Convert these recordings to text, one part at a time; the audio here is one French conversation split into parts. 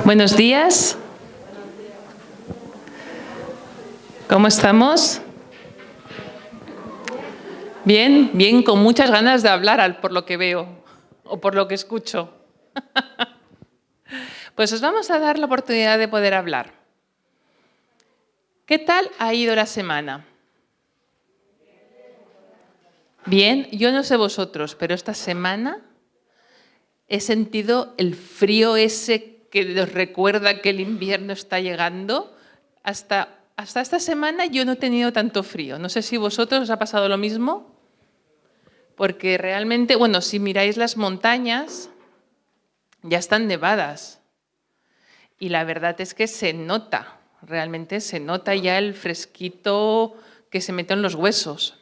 Buenos días. ¿Cómo estamos? Bien, bien, con muchas ganas de hablar, por lo que veo, o por lo que escucho. Pues os vamos a dar la oportunidad de poder hablar. ¿Qué tal ha ido la semana? Bien, yo no sé vosotros, pero esta semana he sentido el frío ese que nos recuerda que el invierno está llegando. Hasta esta semana yo no he tenido tanto frío. No sé si vosotros os ha pasado lo mismo, porque realmente, bueno, si miráis las montañas, ya están nevadas. Y la verdad es que se nota, realmente se nota ya el fresquito que se mete en los huesos.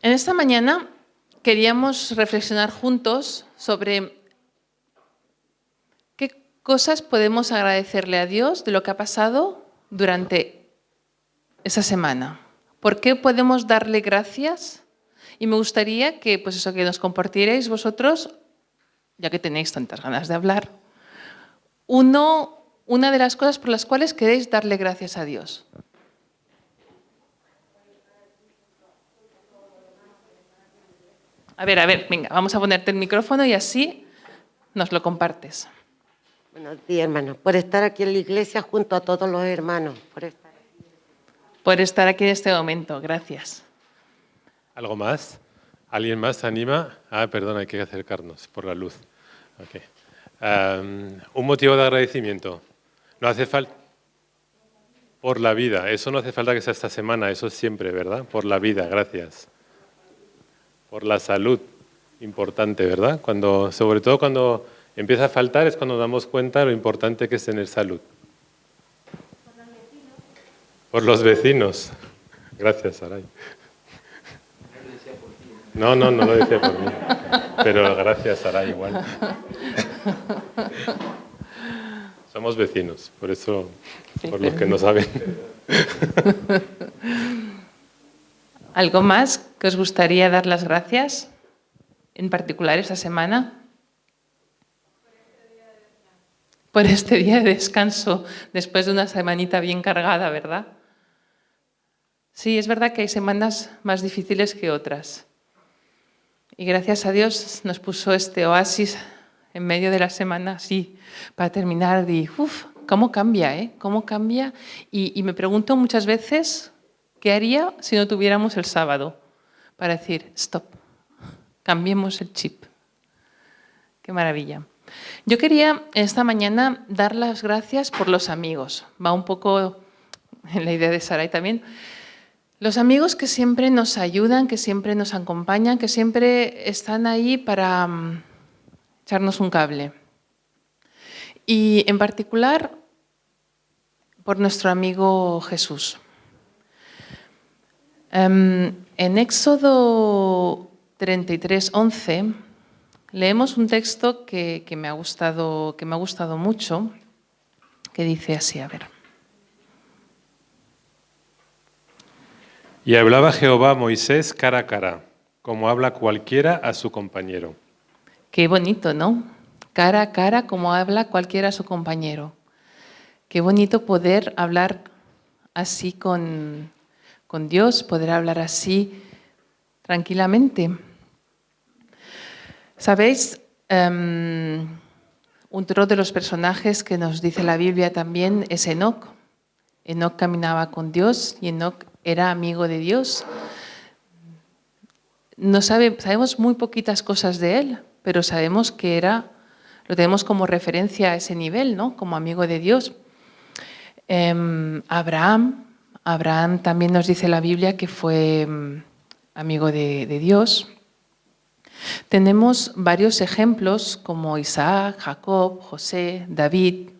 En esta mañana queríamos reflexionar juntos sobre qué cosas podemos agradecerle a Dios de lo que ha pasado durante esa semana. ¿Por qué podemos darle gracias? Y me gustaría que, pues eso, que nos compartierais vosotros, ya que tenéis tantas ganas de hablar, una de las cosas por las cuales queréis darle gracias a Dios. A ver, venga, vamos a ponerte el micrófono y así nos lo compartes. Buenos días, hermanos. Por estar aquí en la iglesia junto a todos los hermanos. Por estar aquí en este momento, gracias. ¿Algo más? ¿Alguien más se anima? Perdón, hay que acercarnos por la luz. Okay. Un motivo de agradecimiento. No hace falta... Por la vida. Eso no hace falta que sea esta semana, eso es siempre, ¿verdad? Por la vida, gracias. Por la salud, importante, ¿verdad? Sobre todo cuando empieza a faltar es cuando nos damos cuenta de lo importante que es tener salud. Por los vecinos. Gracias, Saray. No lo decía por mí. Pero gracias, Saray, igual. Somos vecinos, por eso, sí, por los que no saben. ¿Algo más que os gustaría dar las gracias, en particular esta semana? Por este día de descanso, después de una semanita bien cargada, ¿verdad? Sí, es verdad que hay semanas más difíciles que otras. Y gracias a Dios nos puso este oasis en medio de la semana, sí, para terminar de, ¿cómo cambia, eh? ¿Cómo cambia? Y me pregunto muchas veces, ¿qué haría si no tuviéramos el sábado? Para decir, stop, cambiemos el chip. Qué maravilla. Yo quería esta mañana dar las gracias por los amigos. Va un poco en la idea de Saray también. Los amigos que siempre nos ayudan, que siempre nos acompañan, que siempre están ahí para echarnos un cable. Y en particular por nuestro amigo Jesús. En Éxodo 33:11 leemos un texto que me ha gustado mucho, que dice así, a ver. Y hablaba Jehová a Moisés cara a cara, como habla cualquiera a su compañero. Qué bonito, ¿no? Cara a cara, como habla cualquiera a su compañero. Qué bonito poder hablar así con Dios, poder hablar así tranquilamente. ¿Sabéis? Otro de los personajes que nos dice la Biblia también es Enoc. Enoc caminaba con Dios y Enoc era amigo de Dios. Sabemos muy poquitas cosas de él, pero sabemos que lo tenemos como referencia a ese nivel, ¿no? Como amigo de Dios. Abraham también nos dice la Biblia que fue amigo de Dios. Tenemos varios ejemplos como Isaac, Jacob, José, David,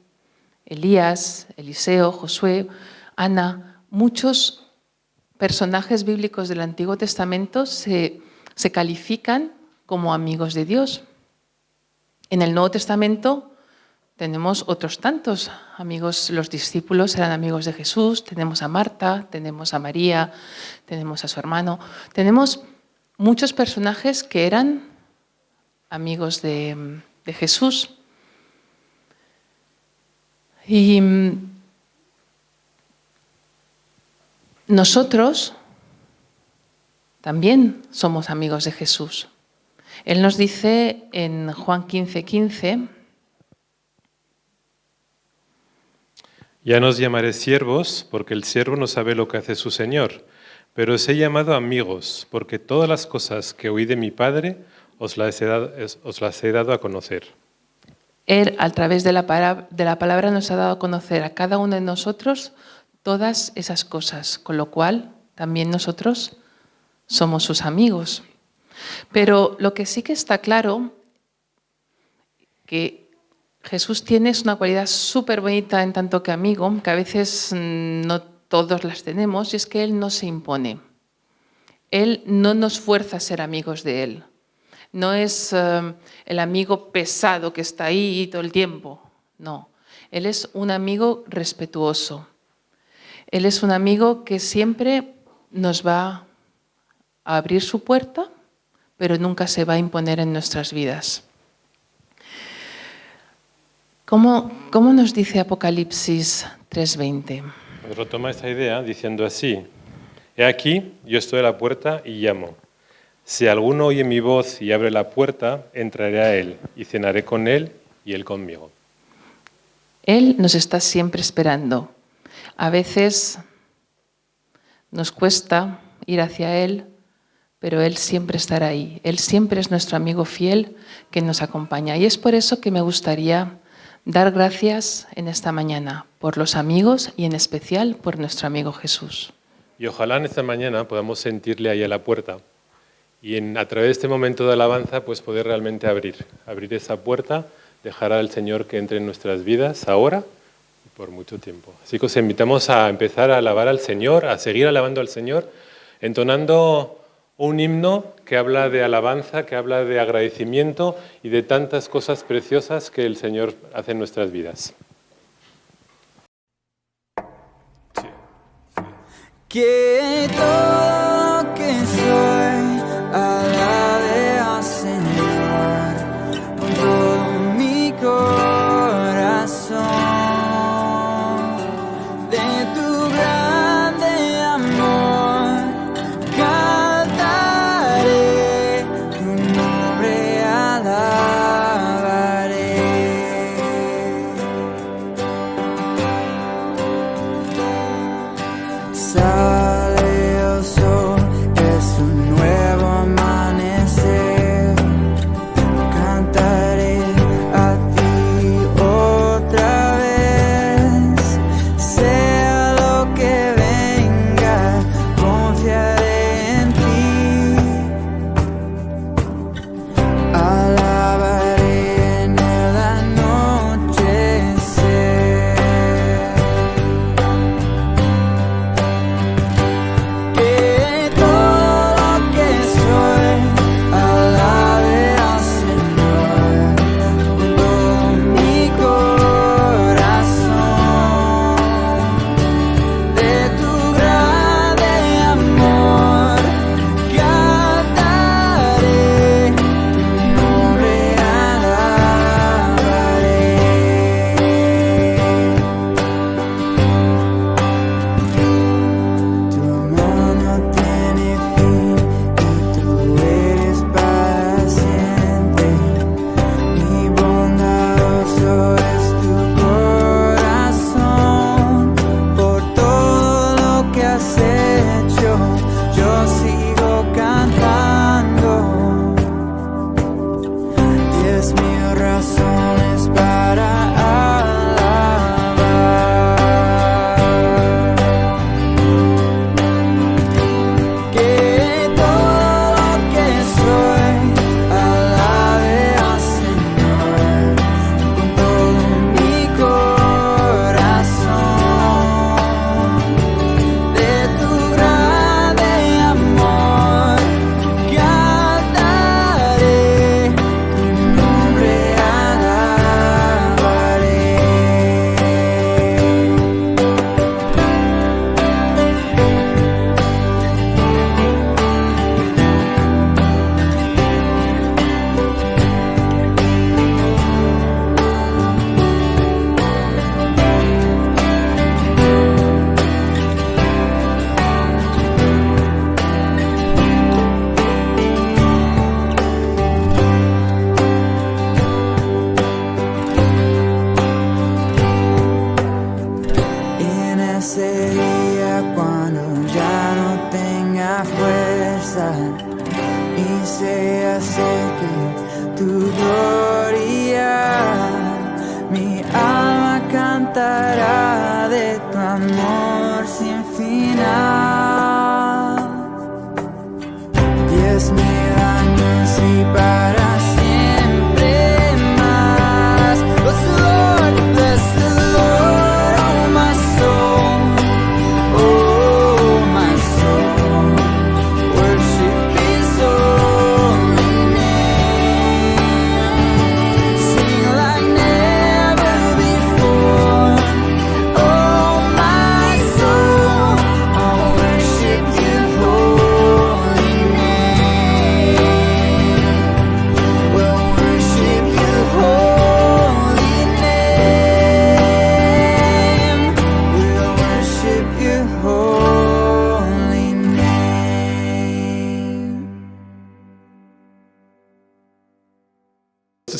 Elías, Eliseo, Josué, Ana. Muchos personajes bíblicos del Antiguo Testamento se califican como amigos de Dios. En el Nuevo Testamento tenemos otros tantos amigos, los discípulos eran amigos de Jesús, tenemos a Marta, tenemos a María, tenemos a su hermano, tenemos muchos personajes que eran amigos de Jesús. Y nosotros también somos amigos de Jesús. Él nos dice en Juan 15:15, Ya no os llamaré siervos, porque el siervo no sabe lo que hace su señor, pero os he llamado amigos, porque todas las cosas que oí de mi Padre os las he dado a conocer. Él, a través de la palabra, nos ha dado a conocer a cada uno de nosotros todas esas cosas, con lo cual también nosotros somos sus amigos. Pero lo que sí que está claro, que Jesús tiene una cualidad súper bonita en tanto que amigo, que a veces no todos las tenemos, y es que Él no se impone. Él no nos fuerza a ser amigos de Él. No es el amigo pesado que está ahí todo el tiempo. No, Él es un amigo respetuoso. Él es un amigo que siempre nos va a abrir su puerta, pero nunca se va a imponer en nuestras vidas. ¿Cómo nos dice Apocalipsis 3:20? Pues retoma esta idea diciendo así: He aquí, yo estoy a la puerta y llamo. Si alguno oye mi voz y abre la puerta, entraré a él y cenaré con él y él conmigo. Él nos está siempre esperando. A veces nos cuesta ir hacia Él, pero Él siempre estará ahí. Él siempre es nuestro amigo fiel que nos acompaña. Y es por eso que me gustaría dar gracias en esta mañana por los amigos y en especial por nuestro amigo Jesús. Y ojalá en esta mañana podamos sentirle ahí a la puerta y a través de este momento de alabanza pues poder realmente abrir esa puerta, dejar al Señor que entre en nuestras vidas ahora y por mucho tiempo. Así que os invitamos a empezar a alabar al Señor, a seguir alabando al Señor, entonando un himno que habla de alabanza, que habla de agradecimiento y de tantas cosas preciosas que el Señor hace en nuestras vidas. Que todo lo que soy alabe al Señor con todo mi corazón. De tu grande amor cantaré, tu nombre alabaré. Sale el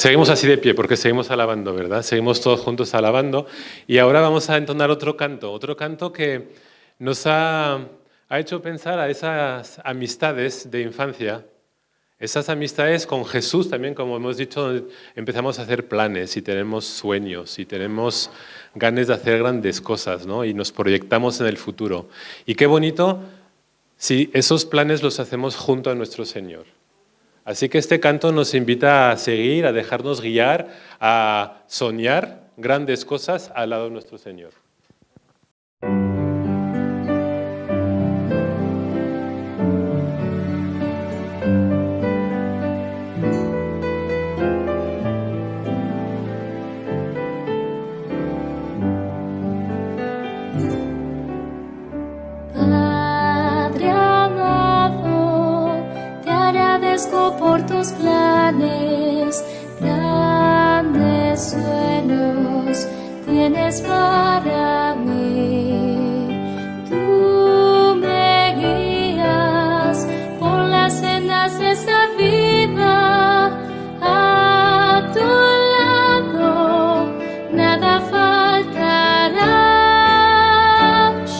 Seguimos así de pie porque seguimos alabando, ¿verdad? Seguimos todos juntos alabando. Y ahora vamos a entonar otro canto que nos ha hecho pensar a esas amistades de infancia, esas amistades con Jesús también, como hemos dicho, empezamos a hacer planes y tenemos sueños y tenemos ganas de hacer grandes cosas, ¿no? Y nos proyectamos en el futuro. Y qué bonito si esos planes los hacemos junto a nuestro Señor. Así que este canto nos invita a seguir, a dejarnos guiar, a soñar grandes cosas al lado de nuestro Señor. Por tus planes, grandes sueños tienes para mí. Tú me guías por las sendas de esta vida, a tu lado nada faltará.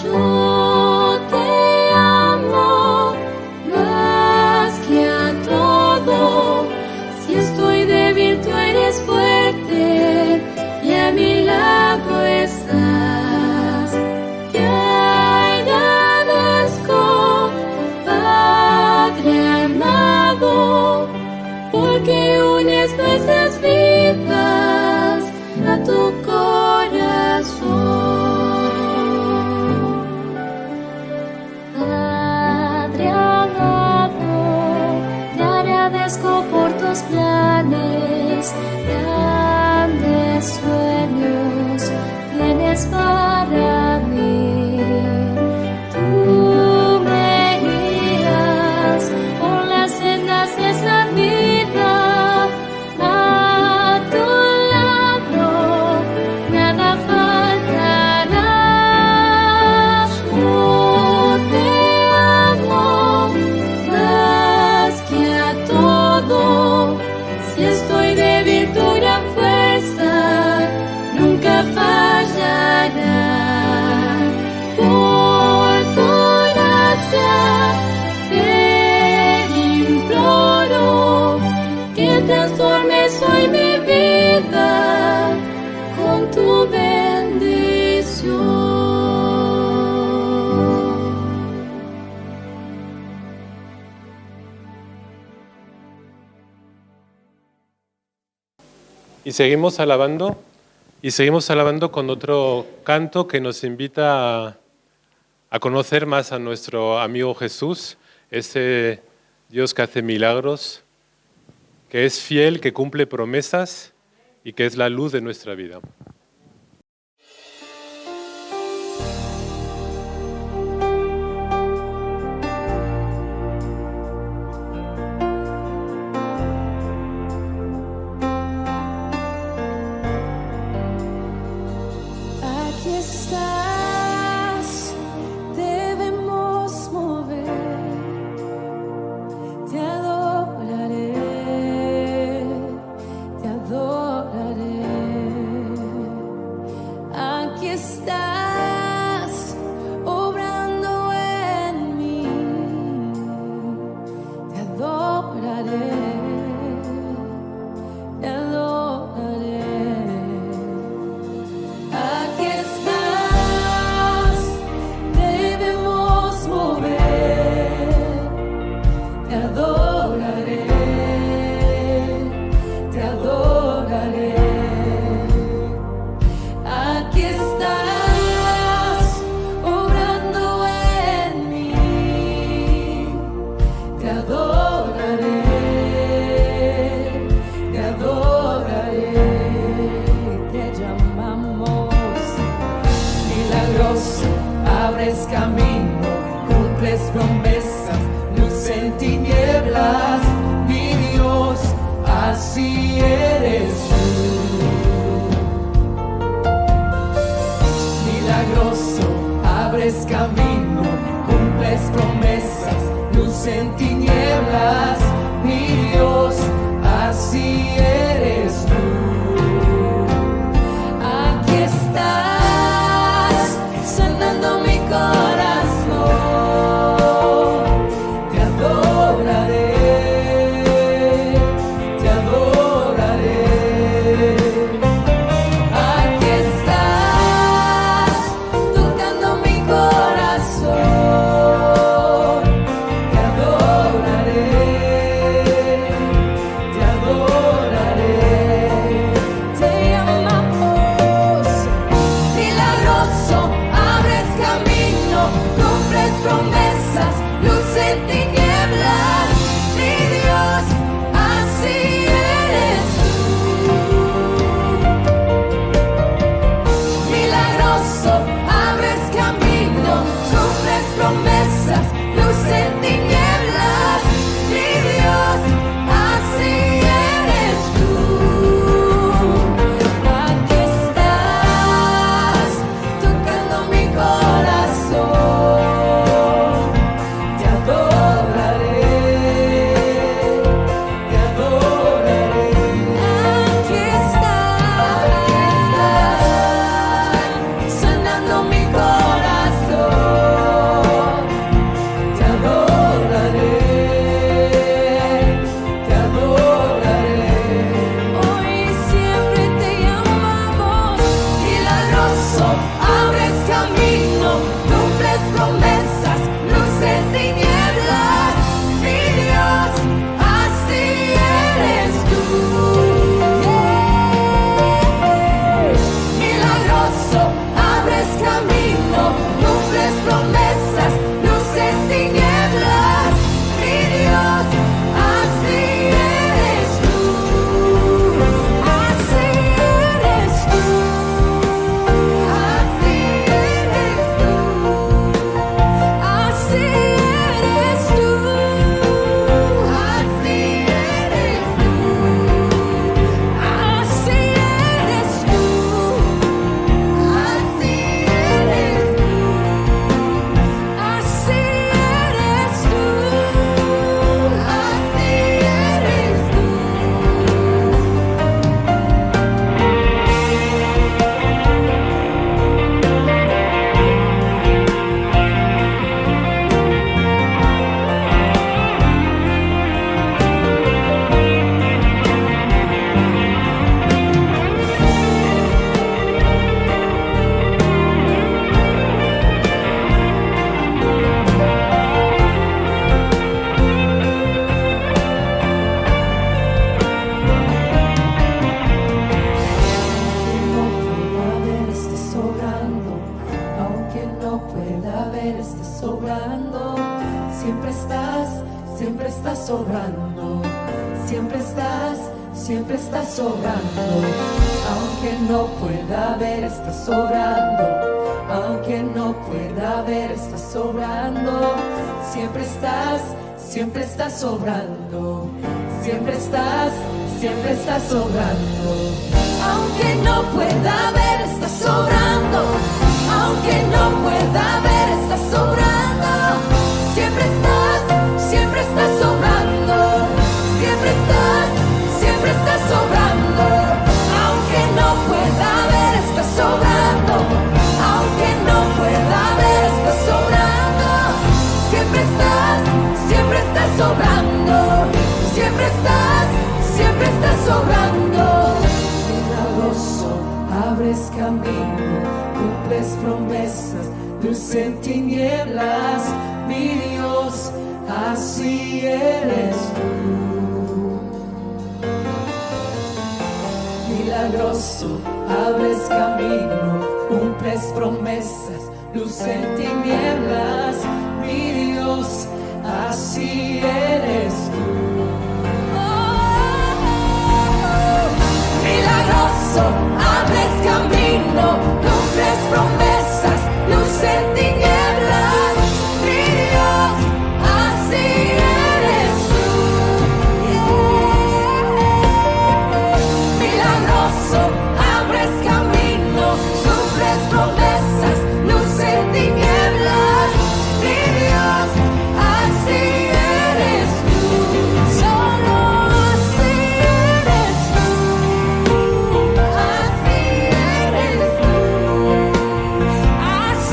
Yo te amo más que a todo. Si estoy débil, tú eres fuerte y a mi lado estás. Te agradezco, Padre amado, porque unes nuestras vidas a tu corazón. Padre amado, te agradezco por tus planes, grandes sueños tienes para mí. Tú me guías por las sendas de esa vida, a tu lado nada faltará. Yo te amo más que a todo. Si estoy débil, tu gran fuerza nunca fallará. Por tu gracia te imploro que transformes hoy mi vida con tu bendición. Y seguimos alabando con otro canto que nos invita a conocer más a nuestro amigo Jesús, ese Dios que hace milagros, que es fiel, que cumple promesas y que es la luz de nuestra vida. Aquí estás, debemos mover, te adoraré, te adoraré. Aquí estás, obrando en mí, te adoraré, te adoraré. Aquí estás, debemos mover, te adoraré, te adoraré. Aquí estás, obrando en mí, te adoraré, te adoraré. Te llamamos milagroso, abres camino, cumples promesas, luz en tinieblas, mi Dios, así eres tú. Milagroso, abres camino, cumples promesas, luz en tinieblas, mi Dios, así eres tú. sobrando. Siempre estás sobrando. Aunque no pueda ver, estás sobrando. Aunque no pueda ver, estás sobrando. Siempre estás sobrando. Siempre estás sobrando. Aunque no pueda ver, estás sobrando. Aunque no pueda ver, estás sobrando. Siempre estás sobrando. Siempre estás sobrando. Aunque no pueda ver, estás sobrando. Aunque no pueda ver, estás sobrando. Siempre estás sobrando. Siempre estás sobrando. Milagroso, abres camino, cumples promesas, luz en tinieblas, mi Dios, así eres tú. Milagroso, abres camino, cumples promesas, luz en tinieblas, mi Dios, así eres tú. Milagroso, abres camino, cumples promesas, luz en tinieblas, mi Dios, así eres tú. Milagroso, abres camino, cumples promesas, luz en tinieblas, mi Dios, así eres tú. Solo así eres tú. Así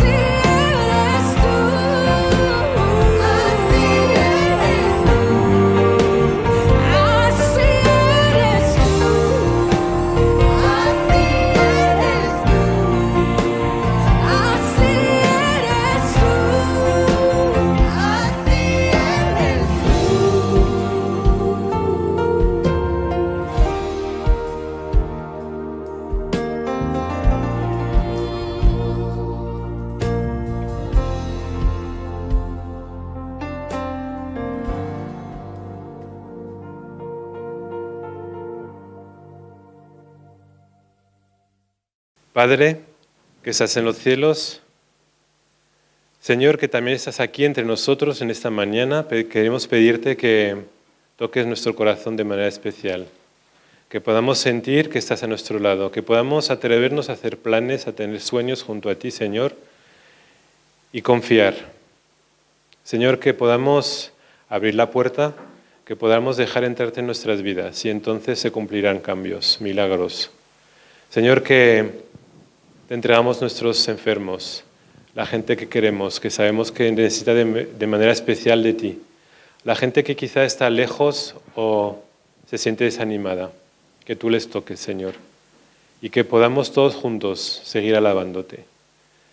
eres tú. Así eres tú. Así eres tú. Así eres tú. Así eres tú. Así Padre, que estás en los cielos, Señor, que también estás aquí entre nosotros en esta mañana, queremos pedirte que toques nuestro corazón de manera especial, que podamos sentir que estás a nuestro lado, que podamos atrevernos a hacer planes, a tener sueños junto a ti, Señor, y confiar. Señor, que podamos abrir la puerta, que podamos dejar entrarte en nuestras vidas y entonces se cumplirán cambios, milagros. Señor, que te entregamos nuestros enfermos, la gente que queremos, que sabemos que necesita de manera especial de ti, la gente que quizá está lejos o se siente desanimada, que tú les toques, Señor, y que podamos todos juntos seguir alabándote.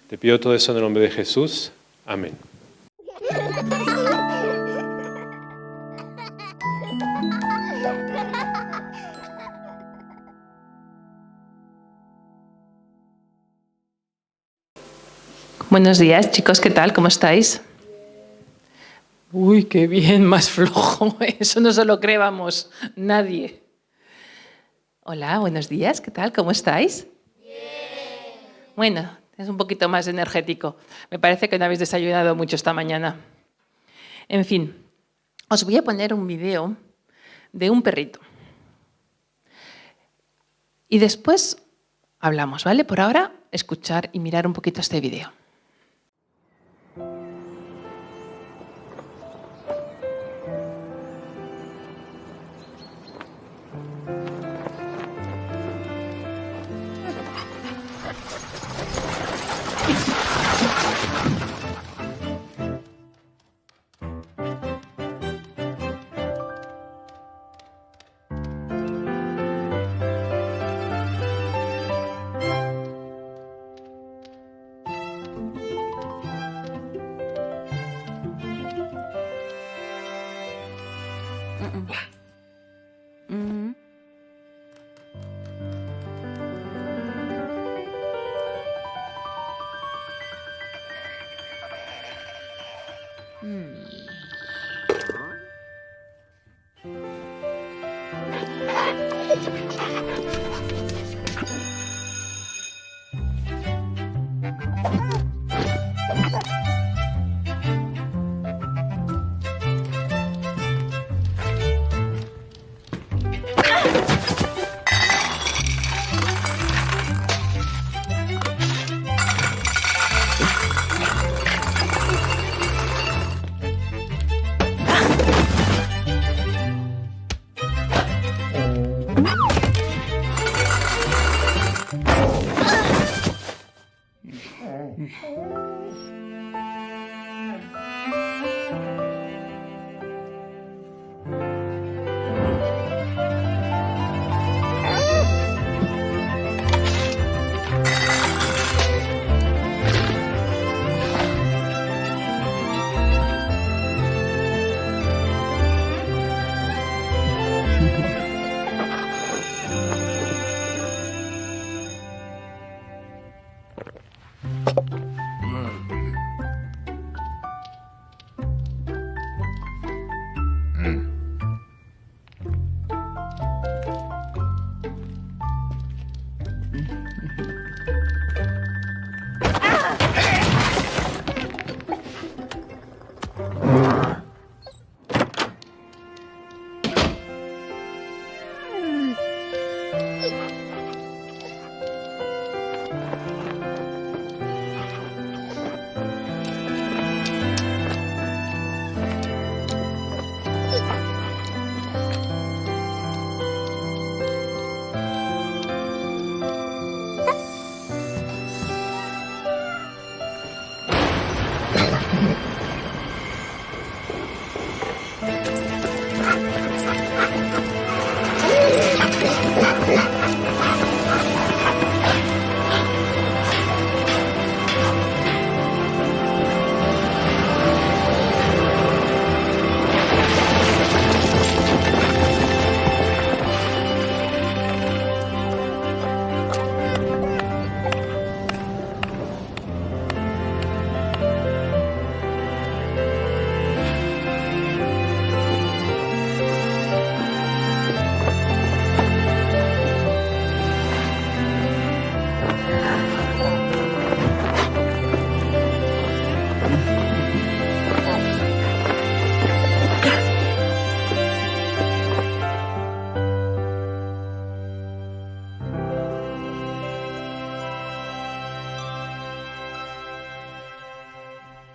Te pido todo eso en el nombre de Jesús. Amén. Buenos días, chicos, ¿qué tal? ¿Cómo estáis? Uy, qué bien, más flojo. Eso no se lo cree, vamos, nadie. Hola, buenos días, ¿qué tal? ¿Cómo estáis? Bien. Bueno, es un poquito más energético. Me parece que no habéis desayunado mucho esta mañana. En fin, os voy a poner un vídeo de un perrito. Y después hablamos, ¿vale? Por ahora, escuchar y mirar un poquito este vídeo.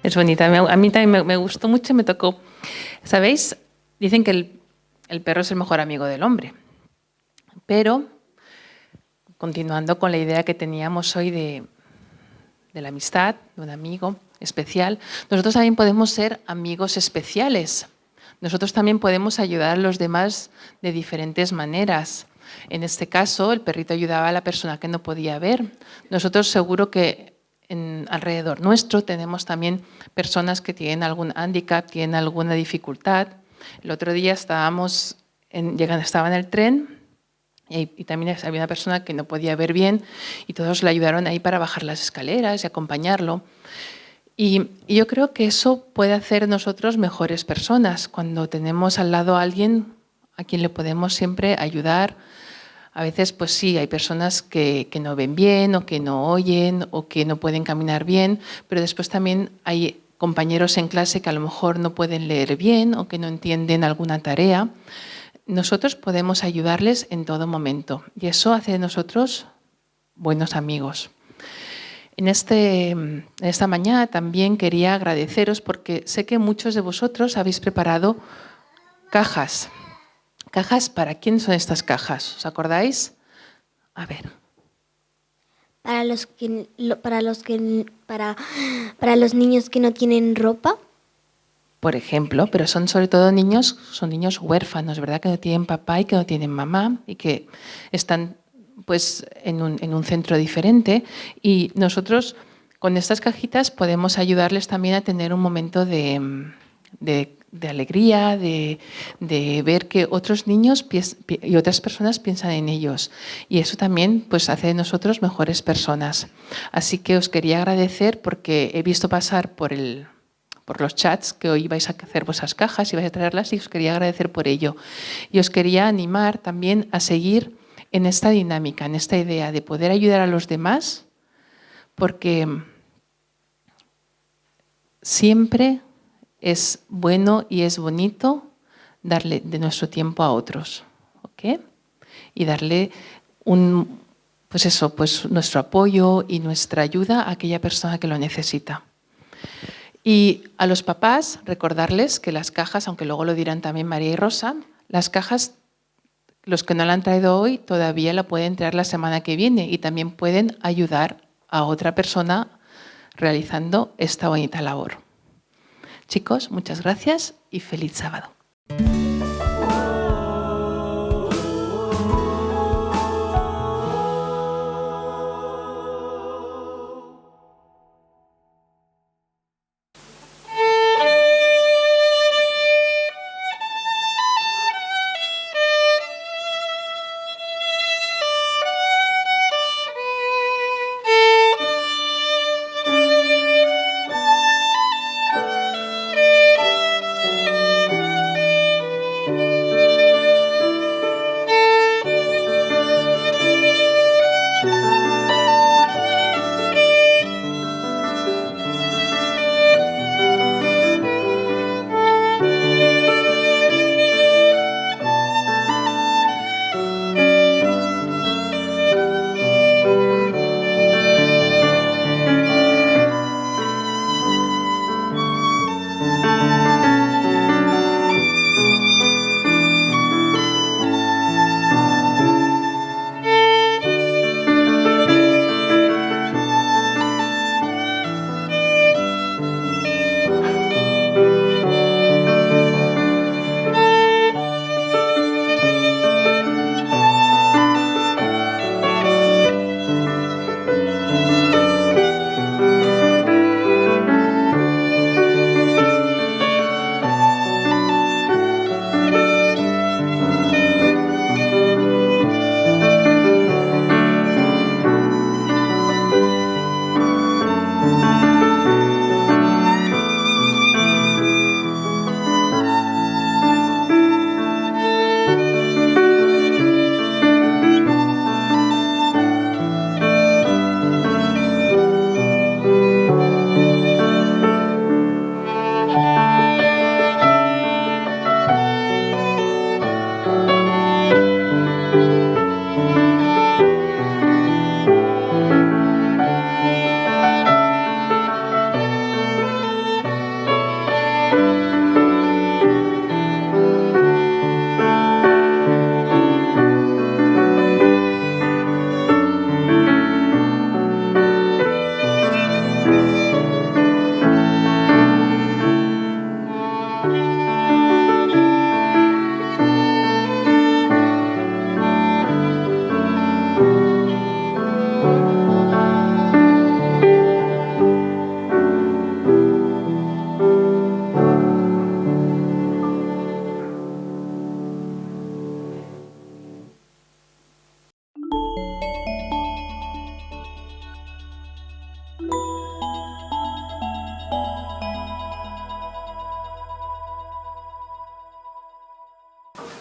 Es bonita. A mí también me gustó mucho, me tocó. ¿Sabéis? Dicen que el perro es el mejor amigo del hombre. Pero, continuando con la idea que teníamos hoy de la amistad, de un amigo especial, nosotros también podemos ser amigos especiales. Nosotros también podemos ayudar a los demás de diferentes maneras. En este caso, el perrito ayudaba a la persona que no podía ver. Nosotros seguro que alrededor nuestro tenemos también personas que tienen algún hándicap, tienen alguna dificultad. El otro día estaba en el tren y también había una persona que no podía ver bien y todos le ayudaron ahí para bajar las escaleras y acompañarlo. Y yo creo que eso puede hacer nosotros mejores personas cuando tenemos al lado a alguien a quien le podemos siempre ayudar. A veces, pues sí, hay personas que no ven bien o que no oyen o que no pueden caminar bien, pero después también hay compañeros en clase que a lo mejor no pueden leer bien o que no entienden alguna tarea. Nosotros podemos ayudarles en todo momento y eso hace de nosotros buenos amigos. En esta mañana también quería agradeceros porque sé que muchos de vosotros habéis preparado cajas. ¿Cajas para quién son estas cajas? ¿Os acordáis? A ver. Para los niños que no tienen ropa. Por ejemplo, pero son sobre todo niños huérfanos, ¿verdad? Que no tienen papá y que no tienen mamá y que están pues en un centro diferente. Y nosotros con estas cajitas podemos ayudarles también a tener un momento de alegría, de ver que otros niños y otras personas piensan en ellos. Y eso también pues, hace de nosotros mejores personas. Así que os quería agradecer porque he visto pasar por los chats que hoy vais a hacer vuestras cajas y vais a traerlas y os quería agradecer por ello. Y os quería animar también a seguir en esta dinámica, en esta idea de poder ayudar a los demás, porque siempre es bueno y es bonito darle de nuestro tiempo a otros, ¿ok? Y darle nuestro apoyo y nuestra ayuda a aquella persona que lo necesita. Y a los papás recordarles que las cajas, aunque luego lo dirán también María y Rosa, las cajas los que no la han traído hoy todavía la pueden traer la semana que viene y también pueden ayudar a otra persona realizando esta bonita labor. Chicos, muchas gracias y feliz sábado.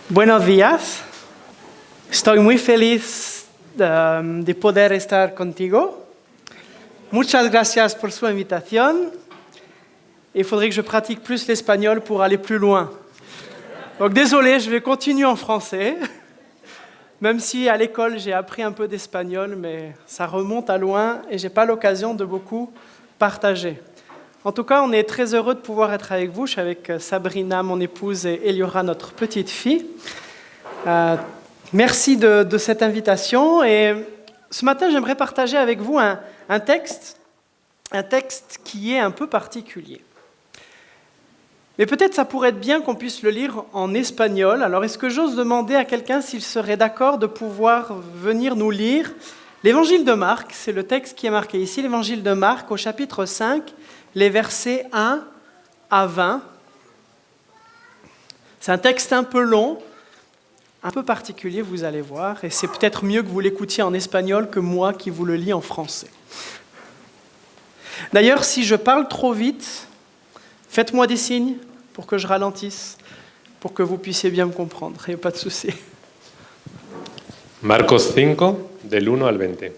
Buenos días, estoy muy feliz de poder estar contigo. Muchas gracias por su invitación. Il faudrait que je pratique plus l'espagnol pour aller plus loin. Donc désolé, je vais continuer en français, même si à l'école j'ai appris un peu d'espagnol, mais ça remonte à loin et je n'ai pas l'occasion de beaucoup partager. En tout cas, on est très heureux de pouvoir être avec vous. Je suis avec Sabrina, mon épouse, et Eliora, notre petite fille. Merci de cette invitation. Et ce matin, j'aimerais partager avec vous un texte qui est un peu particulier. Mais peut-être ça pourrait être bien qu'on puisse le lire en espagnol. Alors, est-ce que j'ose demander à quelqu'un s'il serait d'accord de pouvoir venir nous lire l'Évangile de Marc? C'est le texte qui est marqué ici, l'Évangile de Marc, au chapitre 5, les versets 1 à 20. C'est un texte un peu long, un peu particulier, vous allez voir, et c'est peut-être mieux que vous l'écoutiez en espagnol que moi qui vous le lis en français. D'ailleurs, si je parle trop vite, faites-moi des signes pour que je ralentisse, pour que vous puissiez bien me comprendre, il n'y a pas de souci. Marcos 5, del 1 al 20.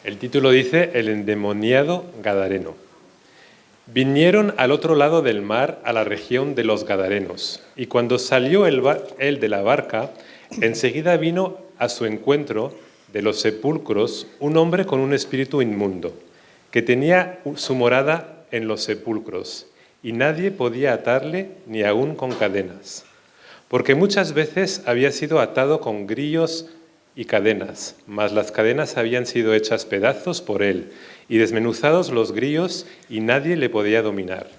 El título dice El endemoniado gadareno. Vinieron al otro lado del mar a la región de los Gadarenos, y cuando salió él de la barca, enseguida vino a su encuentro de los sepulcros un hombre con un espíritu inmundo, que tenía su morada en los sepulcros, y nadie podía atarle ni aún con cadenas, porque muchas veces había sido atado con grillos y cadenas, mas las cadenas habían sido hechas pedazos por él, y desmenuzados los grillos, y nadie le podía dominar.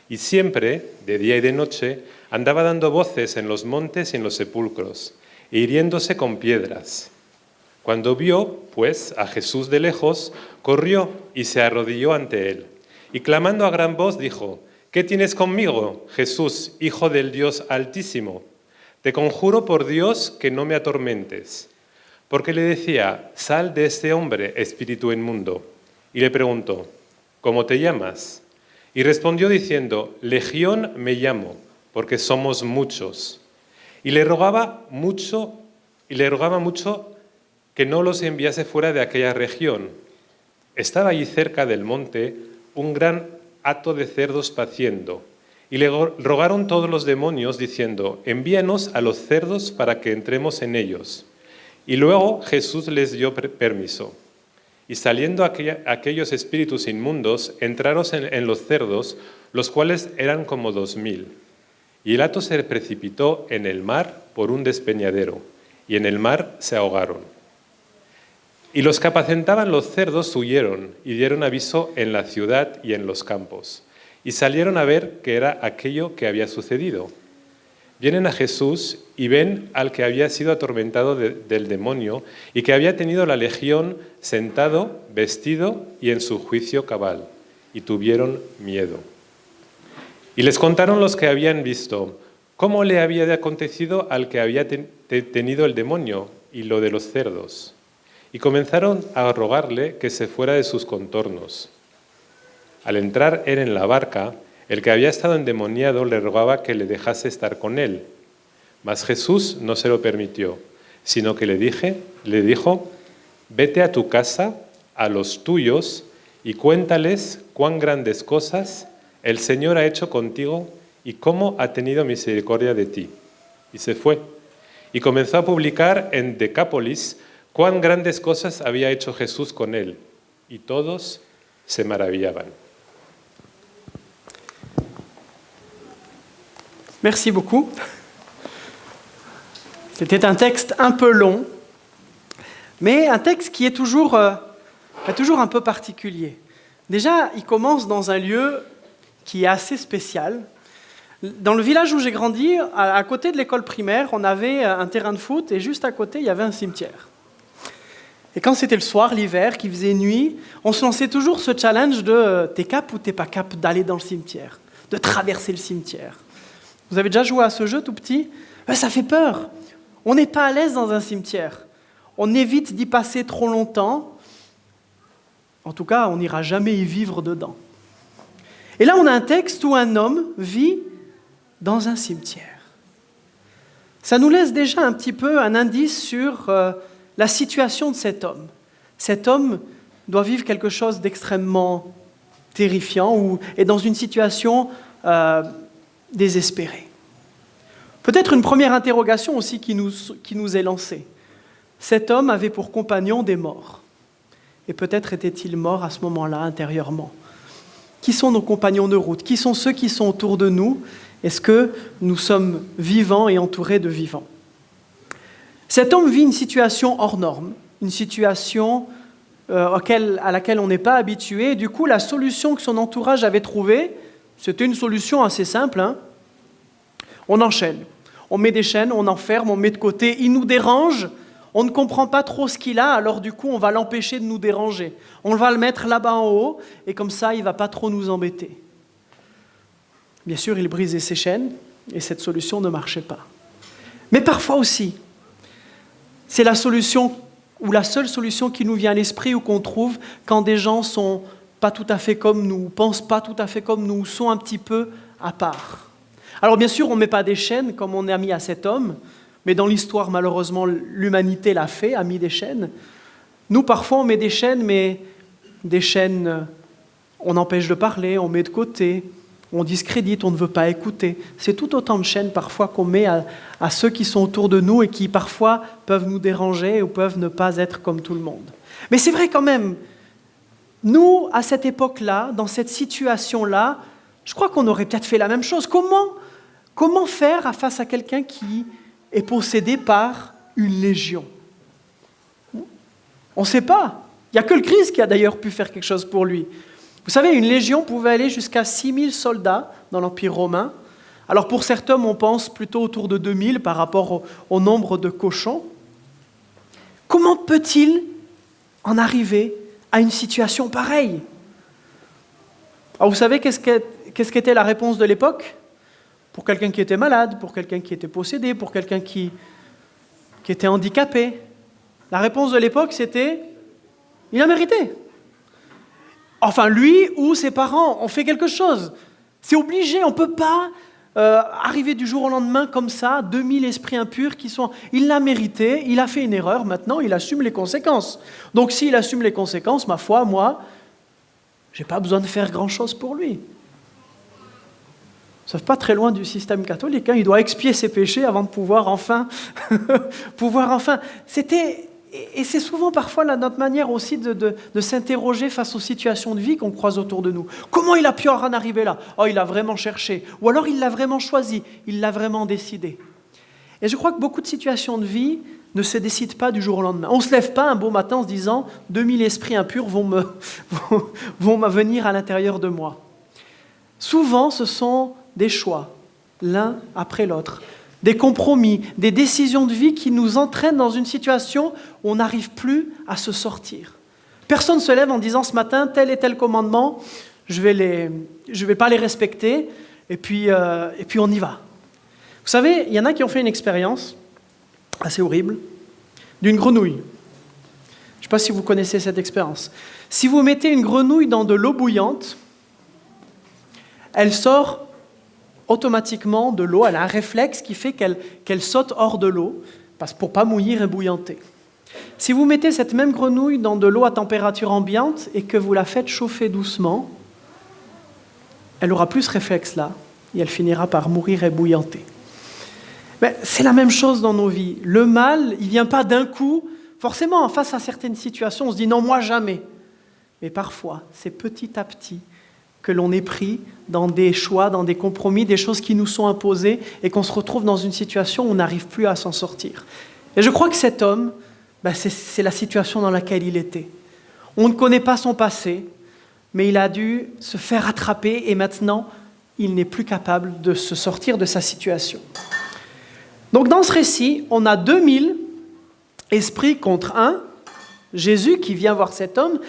Y siempre, de día y de noche, andaba dando voces en los montes y en los sepulcros, e hiriéndose con piedras. Cuando vio, pues, a Jesús de lejos, corrió y se arrodilló ante él, y clamando a gran voz dijo: ¿Qué tienes conmigo, Jesús, Hijo del Dios Altísimo? Te conjuro por Dios que no me atormentes. Porque le decía: sal de este hombre, espíritu inmundo. Y le preguntó: ¿cómo te llamas? Y respondió diciendo: Legión me llamo, porque somos muchos. Y le rogaba mucho que no los enviase fuera de aquella región. Estaba allí cerca del monte un gran hato de cerdos paciendo, y le rogaron todos los demonios diciendo: envíanos a los cerdos para que entremos en ellos. Y luego Jesús les dio permiso. Y saliendo aquellos espíritus inmundos, entraron en los cerdos, los cuales eran como 2000. Y el hato se precipitó en el mar por un despeñadero, y en el mar se ahogaron. Y los que apacentaban los cerdos huyeron y dieron aviso en la ciudad y en los campos, y salieron a ver qué era aquello que había sucedido. Vienen a Jesús y ven al que había sido atormentado del demonio y que había tenido la legión sentado, vestido y en su juicio cabal, y tuvieron miedo. Y les contaron los que habían visto cómo le había acontecido al que había tenido el demonio y lo de los cerdos. Y comenzaron a rogarle que se fuera de sus contornos. Al entrar él en la barca, el que había estado endemoniado le rogaba que le dejase estar con él. Mas Jesús no se lo permitió, sino que le dijo: vete a tu casa, a los tuyos, y cuéntales cuán grandes cosas el Señor ha hecho contigo y cómo ha tenido misericordia de ti. Y se fue, y comenzó a publicar en Decápolis cuán grandes cosas había hecho Jesús con él, y todos se maravillaban. Merci beaucoup. C'était un texte un peu long, mais un texte qui est toujours un peu particulier. Déjà, il commence dans un lieu qui est assez spécial. Dans le village où j'ai grandi, à côté de l'école primaire, on avait un terrain de foot et juste à côté, il y avait un cimetière. Et quand c'était le soir, l'hiver, qu'il faisait nuit, on se lançait toujours ce challenge de « t'es cap ou t'es pas cap d'aller dans le cimetière ?» De traverser le cimetière. Vous avez déjà joué à ce jeu tout petit ? Ça fait peur. On n'est pas à l'aise dans un cimetière. On évite d'y passer trop longtemps. En tout cas, on n'ira jamais y vivre dedans. Et là, on a un texte où un homme vit dans un cimetière. Ça nous laisse déjà un petit peu un indice sur la situation de cet homme. Cet homme doit vivre quelque chose d'extrêmement terrifiant ou est dans une situation désespérée. Peut-être une première interrogation aussi qui nous est lancée. Cet homme avait pour compagnon des morts. Et peut-être était-il mort à ce moment-là intérieurement. Qui sont nos compagnons de route ? Qui sont ceux qui sont autour de nous ? Est-ce que nous sommes vivants et entourés de vivants ? Cet homme vit une situation hors norme, une situation à laquelle on n'est pas habitué. Et du coup, la solution que son entourage avait trouvée, c'était une solution assez simple. On enchaîne. On met des chaînes, on enferme, on met de côté. Il nous dérange. On ne comprend pas trop ce qu'il a, alors du coup, on va l'empêcher de nous déranger. On va le mettre là-bas en haut, et comme ça, il ne va pas trop nous embêter. Bien sûr, il brisait ses chaînes, et cette solution ne marchait pas. Mais parfois aussi, c'est la solution, ou la seule solution qui nous vient à l'esprit ou qu'on trouve quand des gens ne sont pas tout à fait comme nous, ne pensent pas tout à fait comme nous, sont un petit peu à part. Alors bien sûr, on ne met pas des chaînes comme on a mis à cet homme, mais dans l'histoire, malheureusement, l'humanité l'a fait, a mis des chaînes. Nous, parfois, on met des chaînes, mais des chaînes, on empêche de parler, on met de côté, on discrédite, on ne veut pas écouter. C'est tout autant de chaînes, parfois, qu'on met à ceux qui sont autour de nous et qui, parfois, peuvent nous déranger ou peuvent ne pas être comme tout le monde. Mais c'est vrai quand même, nous, à cette époque-là, dans cette situation-là, je crois qu'on aurait peut-être fait la même chose. Comment Comment faire face à quelqu'un qui est possédé par une légion? On ne sait pas. Il n'y a que le Christ qui a d'ailleurs pu faire quelque chose pour lui. Vous savez, une légion pouvait aller jusqu'à 6000 soldats dans l'Empire romain. Alors pour certains, on pense plutôt autour de 2000 par rapport au nombre de cochons. Comment peut-il en arriver à une situation pareille? Alors vous savez qu'est-ce qu'était la réponse de l'époque? Pour quelqu'un qui était malade, pour quelqu'un qui était possédé, pour quelqu'un qui était handicapé. La réponse de l'époque, c'était « il a mérité ». Enfin, lui ou ses parents ont fait quelque chose. C'est obligé, on ne peut pas arriver du jour au lendemain comme ça, 2000 esprits impurs qui sont... Il l'a mérité, il a fait une erreur, maintenant il assume les conséquences. Donc s'il assume les conséquences, ma foi, moi, je n'ai pas besoin de faire grand-chose pour lui. Ça n'est pas très loin du système catholique, hein. Il doit expier ses péchés avant de pouvoir enfin... Et c'est souvent parfois notre manière aussi de s'interroger face aux situations de vie qu'on croise autour de nous. Comment il a pu en arriver là? Oh, il a vraiment cherché. Ou alors il l'a vraiment choisi, il l'a vraiment décidé. Et je crois que beaucoup de situations de vie ne se décident pas du jour au lendemain. On ne se lève pas un beau matin en se disant « 2000 esprits impurs vont venir à l'intérieur de moi ». Souvent, ce sont des choix, l'un après l'autre. Des compromis, des décisions de vie qui nous entraînent dans une situation où on n'arrive plus à se sortir. Personne ne se lève en disant ce matin, tel et tel commandement, je vais pas les respecter, et puis on y va. Vous savez, il y en a qui ont fait une expérience assez horrible d'une grenouille. Je ne sais pas si vous connaissez cette expérience. Si vous mettez une grenouille dans de l'eau bouillante, elle sort automatiquement de l'eau, elle a un réflexe qui fait qu'elle saute hors de l'eau pour ne pas mouillir et bouillanter. Si vous mettez cette même grenouille dans de l'eau à température ambiante et que vous la faites chauffer doucement, elle aura plus ce réflexe-là et elle finira par mourir et bouillanter. Mais c'est la même chose dans nos vies. Le mal, il ne vient pas d'un coup. Forcément, face à certaines situations, on se dit non, moi jamais. Mais parfois, c'est petit à petit que l'on est pris dans des choix, dans des compromis, des choses qui nous sont imposées et qu'on se retrouve dans une situation où on n'arrive plus à s'en sortir. Et je crois que cet homme, c'est la situation dans laquelle il était. On ne connaît pas son passé, mais il a dû se faire attraper et maintenant, il n'est plus capable de se sortir de sa situation. Donc dans ce récit, on a 2000 esprits contre un, Jésus qui vient voir cet homme.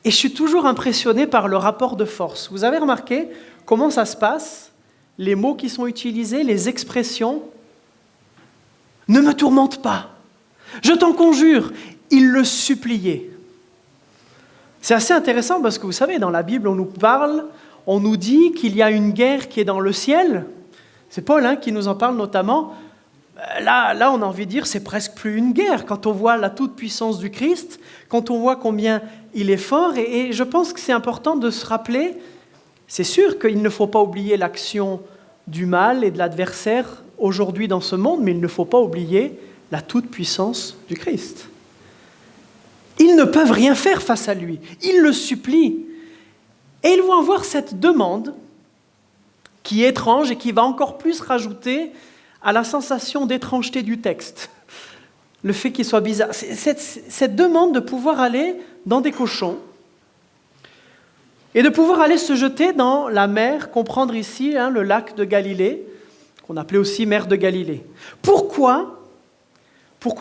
Et je suis toujours impressionné par le rapport de force. Vous avez remarqué comment ça se passe? Les mots qui sont utilisés, les expressions. Ne me tourmente pas. Je t'en conjure. Il le suppliait. C'est assez intéressant parce que vous savez, dans la Bible, on nous parle, on nous dit qu'il y a une guerre qui est dans le ciel. C'est Paul qui nous en parle notamment. Là, on a envie de dire, c'est presque plus une guerre. Quand on voit la toute-puissance du Christ, quand on voit combien il est fort, et je pense que c'est important de se rappeler, c'est sûr qu'il ne faut pas oublier l'action du mal et de l'adversaire aujourd'hui dans ce monde, mais il ne faut pas oublier la toute-puissance du Christ. Ils ne peuvent rien faire face à lui. Ils le supplient. Et ils vont avoir cette demande qui est étrange et qui va encore plus rajouter à la sensation d'étrangeté du texte. Le fait qu'il soit bizarre. Cette demande de pouvoir aller dans des cochons et de pouvoir aller se jeter dans la mer, comprendre ici le lac de Galilée, qu'on appelait aussi mer de Galilée. Pourquoi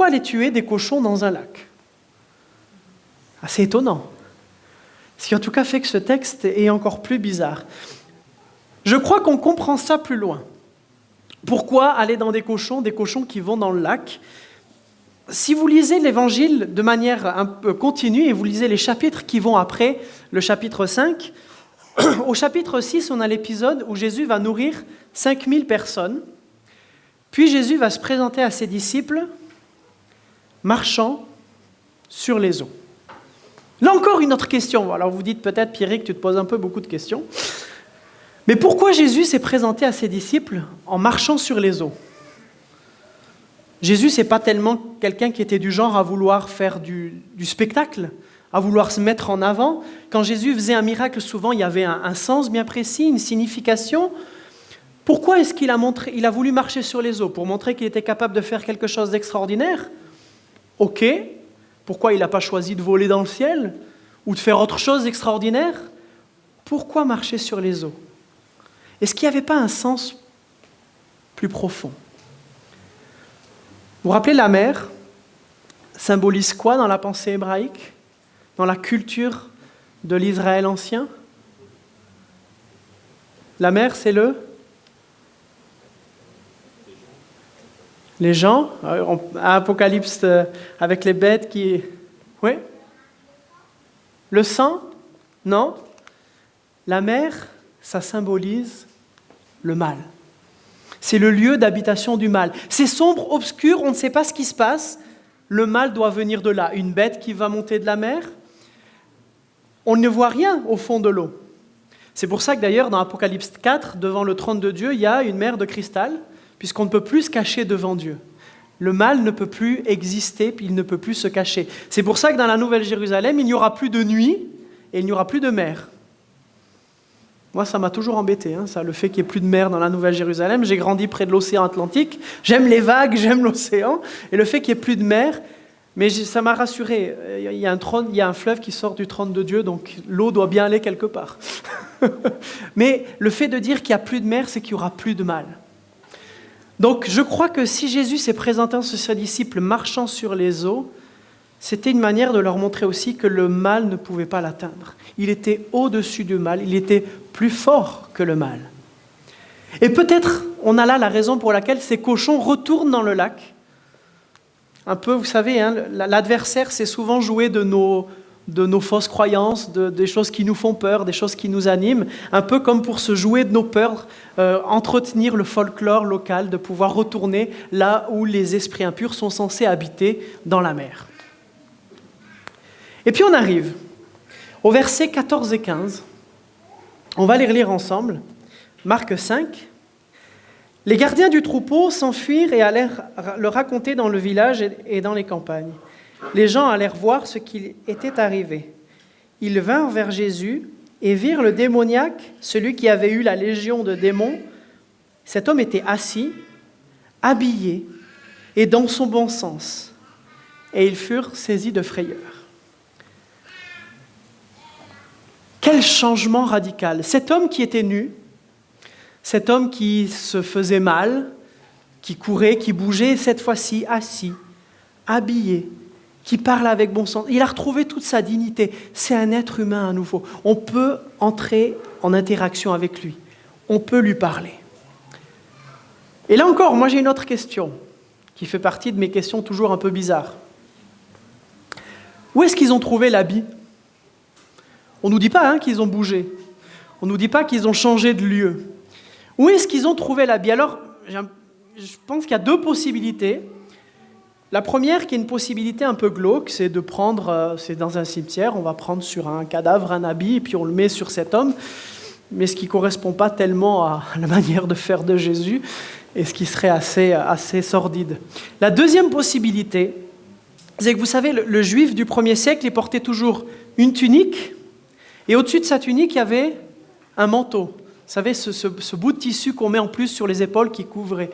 aller tuer des cochons dans un lac? Assez étonnant. Ce qui en tout cas fait que ce texte est encore plus bizarre. Je crois qu'on comprend ça plus loin. Pourquoi aller dans des cochons qui vont dans le lac? Si vous lisez l'Évangile de manière un peu continue et vous lisez les chapitres qui vont après le chapitre 5, au chapitre 6, on a l'épisode où Jésus va nourrir 5000 personnes. Puis Jésus va se présenter à ses disciples marchant sur les eaux. Là encore, une autre question. Alors vous dites peut-être, Pierrick, tu te poses un peu beaucoup de questions. Mais pourquoi Jésus s'est présenté à ses disciples en marchant sur les eaux? Jésus, ce n'est pas tellement quelqu'un qui était du genre à vouloir faire du spectacle, à vouloir se mettre en avant. Quand Jésus faisait un miracle, souvent, il y avait un sens bien précis, une signification. Pourquoi est-ce qu'il a voulu marcher sur les eaux? Pour montrer qu'il était capable de faire quelque chose d'extraordinaire? Ok. Pourquoi il n'a pas choisi de voler dans le ciel? Ou de faire autre chose d'extraordinaire? Pourquoi marcher sur les eaux? Est-ce qu'il n'y avait pas un sens plus profond? Vous vous rappelez, la mer symbolise quoi dans la pensée hébraïque, dans la culture de l'Israël ancien? La mer, c'est les gens, à Apocalypse, avec les bêtes qui... Oui? Le sang? Non? La mer, ça symbolise le mal. C'est le lieu d'habitation du mal. C'est sombre, obscur, on ne sait pas ce qui se passe. Le mal doit venir de là. Une bête qui va monter de la mer, on ne voit rien au fond de l'eau. C'est pour ça que d'ailleurs, dans Apocalypse 4, devant le trône de Dieu, il y a une mer de cristal, puisqu'on ne peut plus se cacher devant Dieu. Le mal ne peut plus exister, puis il ne peut plus se cacher. C'est pour ça que dans la Nouvelle Jérusalem, il n'y aura plus de nuit et il n'y aura plus de mer. Moi, ça m'a toujours embêté, ça, le fait qu'il n'y ait plus de mer dans la Nouvelle Jérusalem. J'ai grandi près de l'océan Atlantique, j'aime les vagues, j'aime l'océan, et le fait qu'il n'y ait plus de mer, mais ça m'a rassuré. Il y a un fleuve qui sort du trône de Dieu, donc l'eau doit bien aller quelque part. Mais le fait de dire qu'il n'y a plus de mer, c'est qu'il n'y aura plus de mal. Donc je crois que si Jésus s'est présenté à ses disciples marchant sur les eaux, c'était une manière de leur montrer aussi que le mal ne pouvait pas l'atteindre. Il était au-dessus du mal, il était plus fort que le mal. Et peut-être, on a là la raison pour laquelle ces cochons retournent dans le lac. Un peu, vous savez, l'adversaire s'est souvent joué de nos fausses croyances, des choses qui nous font peur, des choses qui nous animent, un peu comme pour se jouer de nos peurs, entretenir le folklore local, de pouvoir retourner là où les esprits impurs sont censés habiter, dans la mer. Et puis on arrive au versets 14 et 15. On va les relire ensemble. Marc 5. Les gardiens du troupeau s'enfuirent et allèrent le raconter dans le village et dans les campagnes. Les gens allèrent voir ce qui était arrivé. Ils vinrent vers Jésus et virent le démoniaque, celui qui avait eu la légion de démons. Cet homme était assis, habillé et dans son bon sens. Et ils furent saisis de frayeur. Quel changement radical! Cet homme qui était nu, cet homme qui se faisait mal, qui courait, qui bougeait, cette fois-ci assis, habillé, qui parle avec bon sens. Il a retrouvé toute sa dignité. C'est un être humain à nouveau. On peut entrer en interaction avec lui. On peut lui parler. Et là encore, moi j'ai une autre question, qui fait partie de mes questions toujours un peu bizarres. Où est-ce qu'ils ont trouvé l'habit? On ne nous dit pas qu'ils ont bougé. On ne nous dit pas qu'ils ont changé de lieu. Où est-ce qu'ils ont trouvé l'habit? Alors, je pense qu'il y a deux possibilités. La première, qui est une possibilité un peu glauque, c'est de prendre, c'est dans un cimetière, on va prendre sur un cadavre un habit et puis on le met sur cet homme, mais ce qui ne correspond pas tellement à la manière de faire de Jésus et ce qui serait assez sordide. La deuxième possibilité, c'est que vous savez, le juif du 1er siècle, il portait toujours une tunique et au-dessus de sa tunique, il y avait un manteau. Vous savez, ce bout de tissu qu'on met en plus sur les épaules qui couvrait.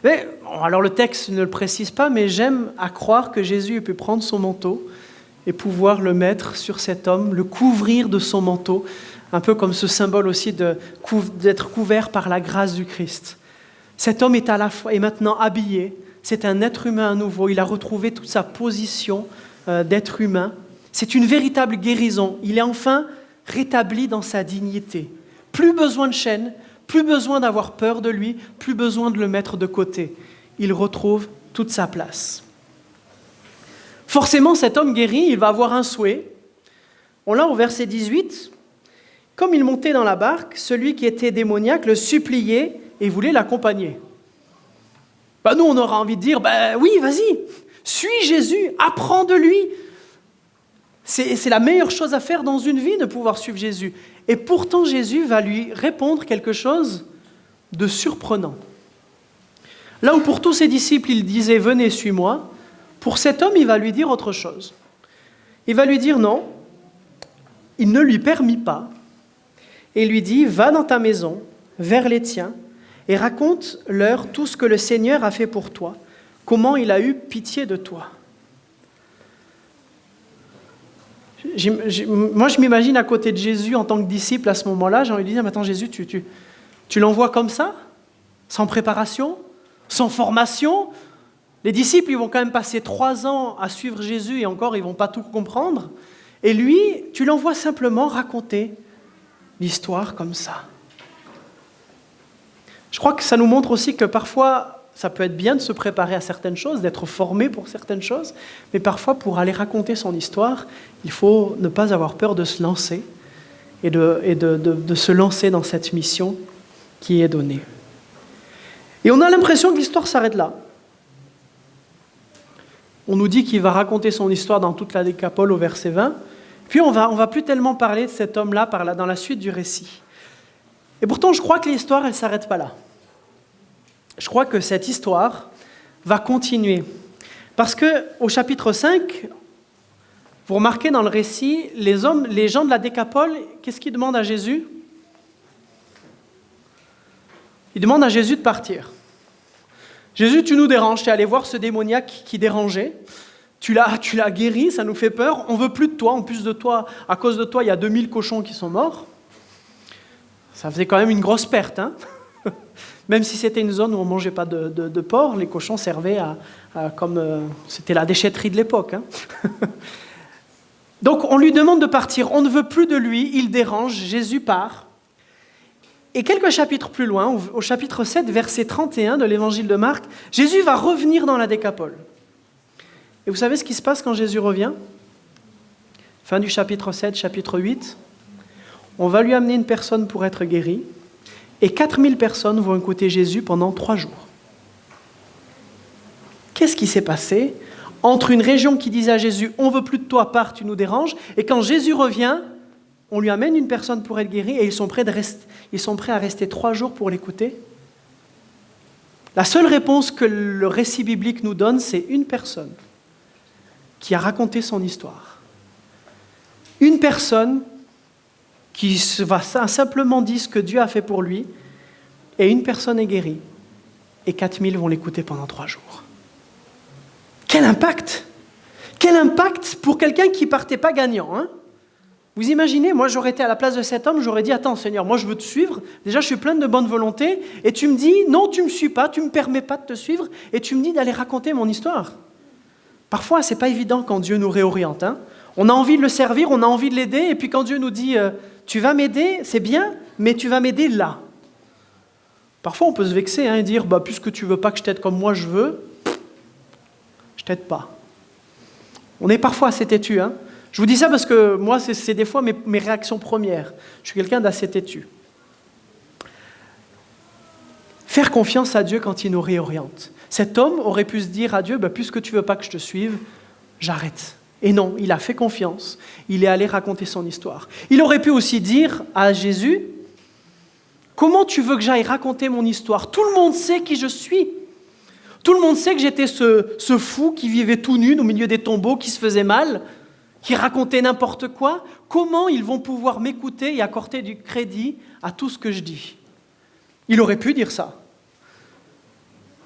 Mais, alors le texte ne le précise pas, mais j'aime à croire que Jésus ait pu prendre son manteau et pouvoir le mettre sur cet homme, le couvrir de son manteau, un peu comme ce symbole aussi d'être couvert par la grâce du Christ. Cet homme est à la fois, est maintenant habillé, c'est un être humain à nouveau, il a retrouvé toute sa position d'être humain. C'est une véritable guérison, il est enfin rétabli dans sa dignité. Plus besoin de chaînes, plus besoin d'avoir peur de lui, plus besoin de le mettre de côté. Il retrouve toute sa place. Forcément, cet homme guéri, il va avoir un souhait. On l'a au verset 18. Comme il montait dans la barque, celui qui était démoniaque le suppliait et voulait l'accompagner. Nous, on aura envie de dire, oui, vas-y, suis Jésus, apprends de lui. C'est la meilleure chose à faire dans une vie, de pouvoir suivre Jésus. Et pourtant, Jésus va lui répondre quelque chose de surprenant. Là où pour tous ses disciples, il disait « Venez, suis-moi », pour cet homme, il va lui dire autre chose. Il va lui dire non, il ne lui permit pas, et il lui dit « Va dans ta maison, vers les tiens, et raconte-leur tout ce que le Seigneur a fait pour toi, comment il a eu pitié de toi. Moi, je m'imagine à côté de Jésus en tant que disciple à ce moment-là, j'ai envie de dire, mais attends Jésus, tu l'envoies comme ça, sans préparation, sans formation. Les disciples, ils vont quand même passer 3 ans à suivre Jésus et encore, ils ne vont pas tout comprendre. Et lui, tu l'envoies simplement raconter l'histoire comme ça. Je crois que ça nous montre aussi que parfois, ça peut être bien de se préparer à certaines choses, d'être formé pour certaines choses, mais parfois, pour aller raconter son histoire, il faut ne pas avoir peur de se lancer et de se lancer dans cette mission qui est donnée. Et on a l'impression que l'histoire s'arrête là. On nous dit qu'il va raconter son histoire dans toute la Décapole au verset 20, puis on va plus tellement parler de cet homme-là dans la suite du récit. Et pourtant, je crois que l'histoire, elle ne s'arrête pas là. Je crois que cette histoire va continuer. Parce qu'au chapitre 5, vous remarquez dans le récit, les gens de la Décapole, qu'est-ce qu'ils demandent à Jésus ? Ils demandent à Jésus de partir. Jésus, tu nous déranges, tu es allé voir ce démoniaque qui dérangeait, tu l'as guéri, ça nous fait peur, on ne veut plus de toi, en plus de toi, à cause de toi, il y a 2000 cochons qui sont morts. Ça faisait quand même une grosse perte, hein. Même si c'était une zone où on ne mangeait pas de porc, les cochons servaient c'était la déchetterie de l'époque. Hein. Donc on lui demande de partir, on ne veut plus de lui, il dérange, Jésus part. Et quelques chapitres plus loin, au chapitre 7, verset 31 de l'évangile de Marc, Jésus va revenir dans la Décapole. Et vous savez ce qui se passe quand Jésus revient ? Fin du chapitre 7, chapitre 8. On va lui amener une personne pour être guérie. Et 4000 personnes vont écouter Jésus pendant 3 jours. Qu'est-ce qui s'est passé entre une région qui disait à Jésus « On ne veut plus de toi, pars, tu nous déranges » et quand Jésus revient, on lui amène une personne pour être guérie et ils sont prêts à rester 3 jours pour l'écouter. La seule réponse que le récit biblique nous donne, c'est une personne qui a raconté son histoire. Une personne qui va simplement dire ce que Dieu a fait pour lui, et une personne est guérie, et 4000 vont l'écouter pendant 3 jours. Quel impact! Quel impact pour quelqu'un qui ne partait pas gagnant, hein? Vous imaginez, moi j'aurais été à la place de cet homme, j'aurais dit « Attends Seigneur, moi je veux te suivre, déjà je suis plein de bonne volonté, et tu me dis « Non, tu ne me suis pas, tu ne me permets pas de te suivre, et tu me dis d'aller raconter mon histoire. » Parfois, ce n'est pas évident quand Dieu nous réoriente, hein? On a envie de le servir, on a envie de l'aider, et puis quand Dieu nous dit « Tu vas m'aider, c'est bien, mais tu vas m'aider là. » Parfois, on peut se vexer et dire « Puisque tu ne veux pas que je t'aide comme moi je veux, je ne t'aide pas. » On est parfois assez têtu. Hein. Je vous dis ça parce que moi, c'est des fois mes réactions premières. Je suis quelqu'un d'assez têtu. Faire confiance à Dieu quand il nous réoriente. Cet homme aurait pu se dire à Dieu « Puisque tu ne veux pas que je te suive, j'arrête. » Et non, il a fait confiance. Il est allé raconter son histoire. Il aurait pu aussi dire à Jésus « Comment tu veux que j'aille raconter mon histoire ? Tout le monde sait qui je suis. Tout le monde sait que j'étais ce fou qui vivait tout nu au milieu des tombeaux, qui se faisait mal, qui racontait n'importe quoi. Comment ils vont pouvoir m'écouter et accorder du crédit à tout ce que je dis ?» Il aurait pu dire ça.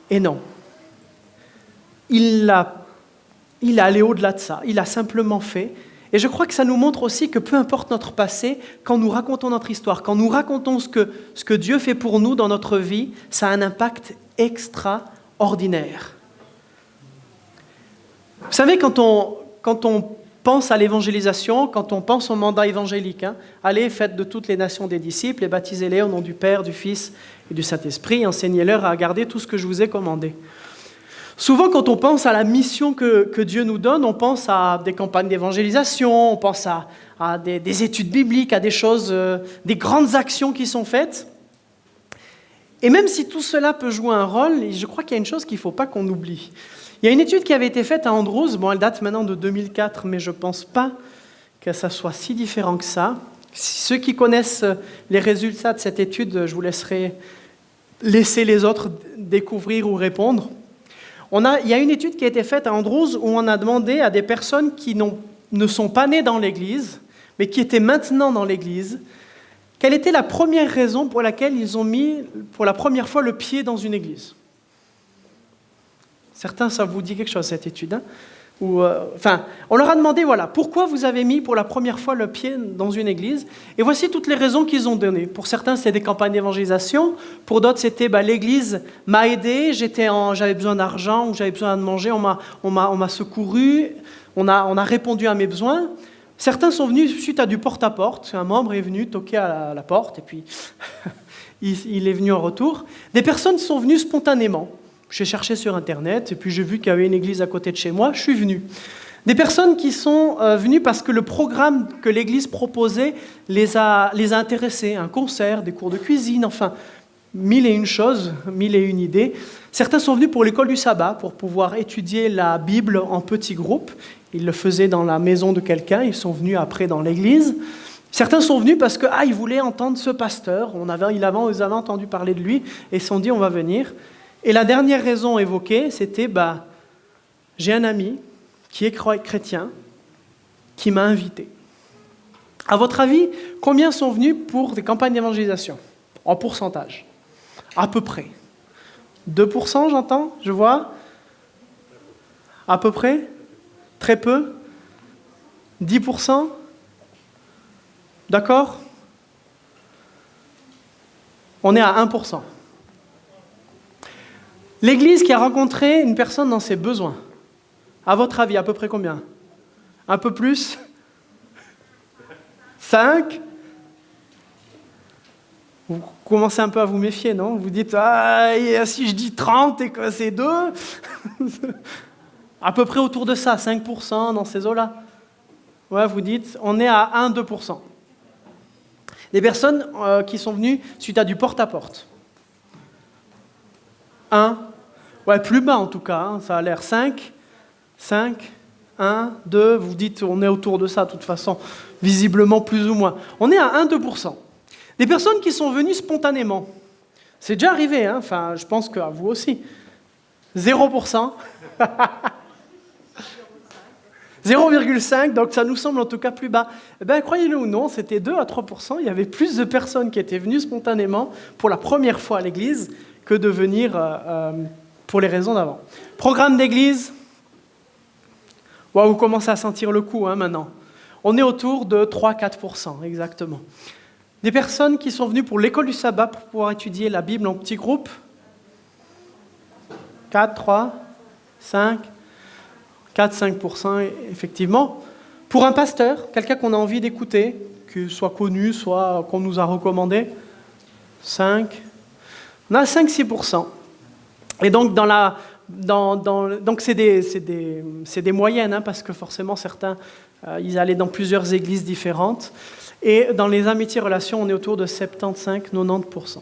Et non. Il est allé au-delà de ça. Il a simplement fait. Et je crois que ça nous montre aussi que peu importe notre passé, quand nous racontons notre histoire, quand nous racontons ce que Dieu fait pour nous dans notre vie, ça a un impact extraordinaire. Vous savez, quand on pense à l'évangélisation, quand on pense au mandat évangélique, allez, faites de toutes les nations des disciples et baptisez-les au nom du Père, du Fils et du Saint-Esprit, enseignez-leur à garder tout ce que je vous ai commandé. Souvent, quand on pense à la mission que Dieu nous donne, on pense à des campagnes d'évangélisation, on pense à des études bibliques, à des choses, des grandes actions qui sont faites. Et même si tout cela peut jouer un rôle, je crois qu'il y a une chose qu'il ne faut pas qu'on oublie. Il y a une étude qui avait été faite à Andrews, elle date maintenant de 2004, mais je ne pense pas que ça soit si différent que ça. Ceux qui connaissent les résultats de cette étude, je vous laisserai laisser les autres découvrir ou répondre. Il y a une étude qui a été faite à Andrews où on a demandé à des personnes qui ne sont pas nées dans l'Église, mais qui étaient maintenant dans l'Église, Quelle était la première raison pour laquelle ils ont mis pour la première fois le pied dans une église? Certains, ça vous dit quelque chose, cette étude, hein? On leur a demandé, voilà, pourquoi vous avez mis pour la première fois le pied dans une église? Et voici toutes les raisons qu'ils ont données. Pour certains, c'était des campagnes d'évangélisation. Pour d'autres, c'était l'église m'a aidé, j'avais besoin d'argent ou j'avais besoin de manger, on m'a secouru, on a répondu à mes besoins. Certains sont venus suite à du porte-à-porte. Un membre est venu toquer à la porte et puis il est venu en retour. Des personnes sont venues spontanément. J'ai cherché sur Internet et puis j'ai vu qu'il y avait une église à côté de chez moi, je suis venu. Des personnes qui sont venues parce que le programme que l'église proposait les a intéressés, un concert, des cours de cuisine, enfin, 1001 choses, 1001 idées. Certains sont venus pour l'école du sabbat, pour pouvoir étudier la Bible en petits groupes. Ils le faisaient dans la maison de quelqu'un, ils sont venus après dans l'église. Certains sont venus parce qu'ils voulaient entendre ce pasteur, ils avaient entendu parler de lui et ils se sont dit on va venir. Et la dernière raison évoquée, c'était j'ai un ami qui est chrétien qui m'a invité. À votre avis, combien sont venus pour des campagnes d'évangélisation? En pourcentage? À peu près. 2%, j'entends, je vois. À peu près? Très peu? 10%? D'accord? On est à 1%. L'église qui a rencontré une personne dans ses besoins, à votre avis, à peu près combien? Un peu plus? 5? Vous commencez un peu à vous méfier, non? Vous dites, si je dis 30 et que c'est 2? À peu près autour de ça, 5% dans ces eaux-là. Ouais, vous dites, on est à 1-2%. Des personnes qui sont venues suite à du porte-à-porte. 1, ouais, plus bas en tout cas, hein, ça a l'air 5, 1, 2, vous dites on est autour de ça de toute façon, visiblement plus ou moins. On est à 1-2%. Des personnes qui sont venues spontanément, c'est déjà arrivé, hein, enfin je pense qu'à vous aussi. 0%. 0,5, donc ça nous semble en tout cas plus bas. Eh bien, croyez-le ou non, c'était 2 à 3%. Il y avait plus de personnes qui étaient venues spontanément pour la première fois à l'église que de venir pour les raisons d'avant. Programme d'église, vous commencez à sentir le coup maintenant. On est autour de 3-4%, exactement. Des personnes qui sont venues pour l'école du sabbat pour pouvoir étudier la Bible en petits groupes. 4, 3, 5, 4-5%, effectivement. Pour un pasteur, quelqu'un qu'on a envie d'écouter, que soit connu, soit qu'on nous a recommandé, 5. On a 5-6%. Et donc, donc c'est des moyennes, hein, parce que forcément, certains, ils allaient dans plusieurs églises différentes. Et dans les amitiés relations, on est autour de 75-90%.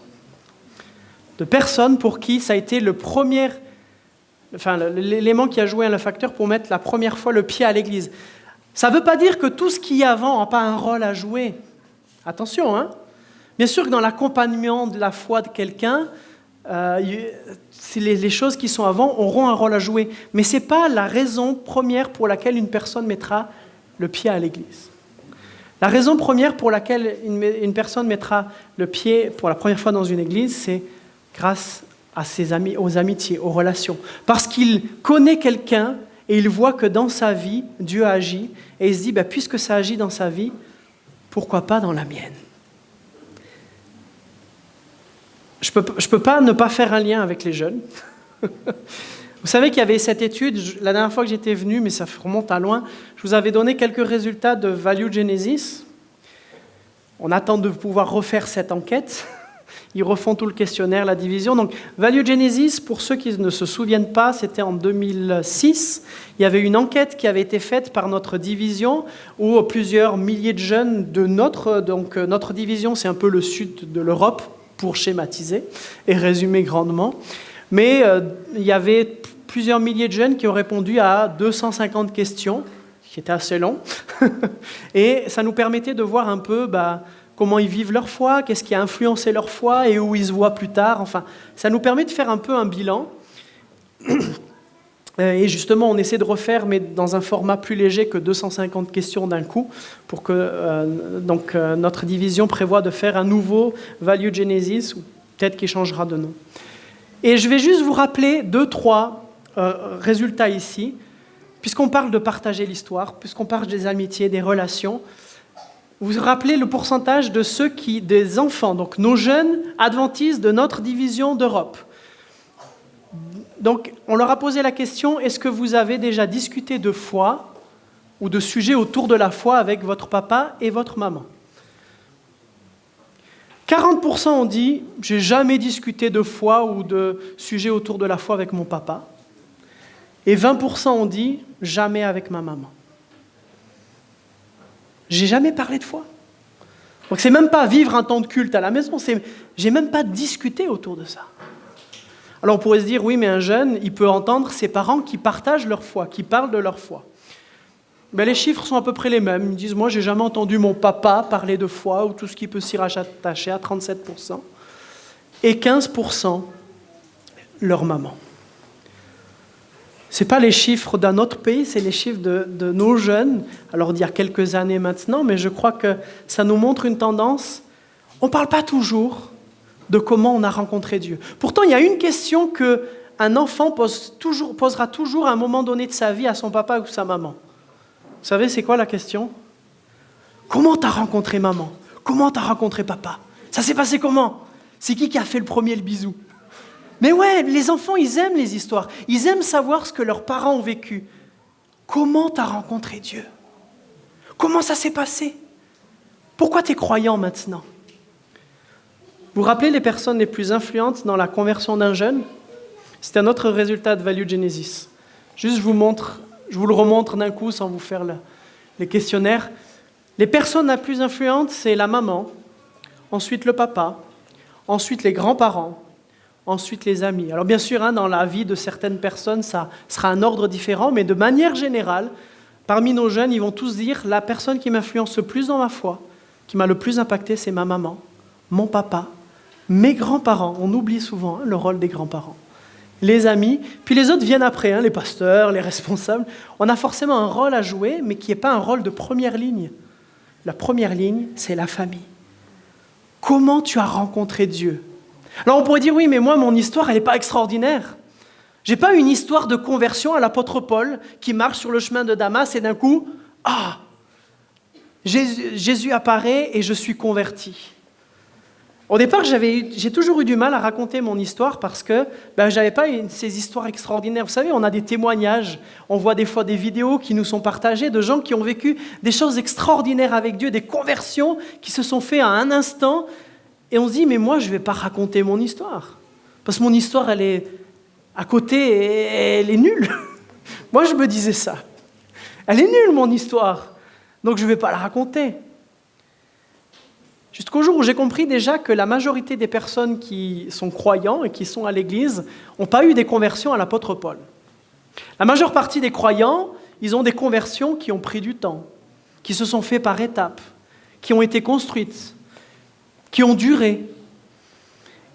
De personnes pour qui ça a été l'élément qui a joué le facteur pour mettre la première fois le pied à l'église. Ça ne veut pas dire que tout ce qu'il y a avant n'a pas un rôle à jouer. Attention, hein. Bien sûr que dans l'accompagnement de la foi de quelqu'un, les choses qui sont avant auront un rôle à jouer. Mais ce n'est pas la raison première pour laquelle une personne mettra le pied à l'église. La raison première pour laquelle une personne mettra le pied pour la première fois dans une église, c'est grâce à ses amis, aux amitiés, aux relations. Parce qu'il connaît quelqu'un et il voit que dans sa vie, Dieu agit. Et il se dit, puisque ça agit dans sa vie, pourquoi pas dans la mienne? Je peux pas ne pas faire un lien avec les jeunes. Vous savez qu'il y avait cette étude, la dernière fois que j'étais venu, mais ça remonte à loin, je vous avais donné quelques résultats de Value Genesis. On attend de pouvoir refaire cette enquête. Ils refont tout le questionnaire, la division. Donc, Value Genesis, pour ceux qui ne se souviennent pas, c'était en 2006. Il y avait une enquête qui avait été faite par notre division où plusieurs milliers de jeunes de notre division, c'est un peu le sud de l'Europe, pour schématiser et résumer grandement. Mais il y avait plusieurs milliers de jeunes qui ont répondu à 250 questions, qui étaient assez longs. Et ça nous permettait de voir un peu comment ils vivent leur foi, qu'est-ce qui a influencé leur foi et où ils se voient plus tard. Enfin, ça nous permet de faire un peu un bilan. Et justement, on essaie de refaire, mais dans un format plus léger que 250 questions d'un coup, pour que notre division prévoit de faire un nouveau Value Genesis, ou peut-être qu'il changera de nom. Et je vais juste vous rappeler 2-3 résultats ici, puisqu'on parle de partager l'histoire, puisqu'on parle des amitiés, des relations. Vous vous rappelez le pourcentage de des enfants, donc nos jeunes adventistes de notre division d'Europe. Donc, on leur a posé la question, est-ce que vous avez déjà discuté de foi ou de sujets autour de la foi avec votre papa et votre maman ? 40% ont dit, j'ai jamais discuté de foi ou de sujets autour de la foi avec mon papa. Et 20% ont dit, jamais avec ma maman. J'ai jamais parlé de foi. Donc, c'est même pas vivre un temps de culte à la maison, j'ai même pas discuté autour de ça. Alors on pourrait se dire, oui, mais un jeune, il peut entendre ses parents qui partagent leur foi, qui parlent de leur foi. Ben, les chiffres sont à peu près les mêmes. Ils disent, moi, j'ai jamais entendu mon papa parler de foi, ou tout ce qui peut s'y rattacher à 37%. Et 15%, leur maman. Ce n'est pas les chiffres d'un autre pays, c'est les chiffres de nos jeunes, alors d'il y a quelques années maintenant, mais je crois que ça nous montre une tendance. On ne parle pas toujours de comment on a rencontré Dieu. Pourtant, il y a une question qu'un enfant posera toujours à un moment donné de sa vie à son papa ou sa maman. Vous savez, c'est quoi la question ? Comment tu as rencontré maman ? Comment tu as rencontré papa ? Ça s'est passé comment ? C'est qui a fait le premier le bisou ? Mais ouais, les enfants, ils aiment les histoires. Ils aiment savoir ce que leurs parents ont vécu. Comment tu as rencontré Dieu ? Comment ça s'est passé ? Pourquoi tu es croyant maintenant ? Vous vous rappelez les personnes les plus influentes dans la conversion d'un jeune ? C'est un autre résultat de Value Genesis. Juste, je vous le remontre d'un coup sans vous faire les questionnaires. Les personnes les plus influentes, c'est la maman, ensuite le papa, ensuite les grands-parents, ensuite les amis. Alors bien sûr, dans la vie de certaines personnes, ça sera un ordre différent, mais de manière générale, parmi nos jeunes, ils vont tous dire « la personne qui m'influence le plus dans ma foi, qui m'a le plus impacté, c'est ma maman, mon papa, mes grands-parents ». On oublie souvent le rôle des grands-parents. Les amis, puis les autres viennent après, les pasteurs, les responsables. On a forcément un rôle à jouer, mais qui n'est pas un rôle de première ligne. La première ligne, c'est la famille. Comment tu as rencontré Dieu ? Alors on pourrait dire, oui, mais moi, mon histoire, elle n'est pas extraordinaire. Je n'ai pas une histoire de conversion à l'apôtre Paul qui marche sur le chemin de Damas et d'un coup, Jésus apparaît et je suis converti. Au départ, j'ai toujours eu du mal à raconter mon histoire parce que je n'avais pas ces histoires extraordinaires. Vous savez, on a des témoignages, on voit des fois des vidéos qui nous sont partagées de gens qui ont vécu des choses extraordinaires avec Dieu, des conversions qui se sont faites à un instant. Et on se dit, mais moi, je ne vais pas raconter mon histoire. Parce que mon histoire, elle est à côté et elle est nulle. Moi, je me disais ça. Elle est nulle, mon histoire. Donc, je ne vais pas la raconter. Jusqu'au jour où j'ai compris déjà que la majorité des personnes qui sont croyants et qui sont à l'église n'ont pas eu des conversions à l'apôtre Paul. La majeure partie des croyants, ils ont des conversions qui ont pris du temps, qui se sont faites par étapes, qui ont été construites, qui ont duré.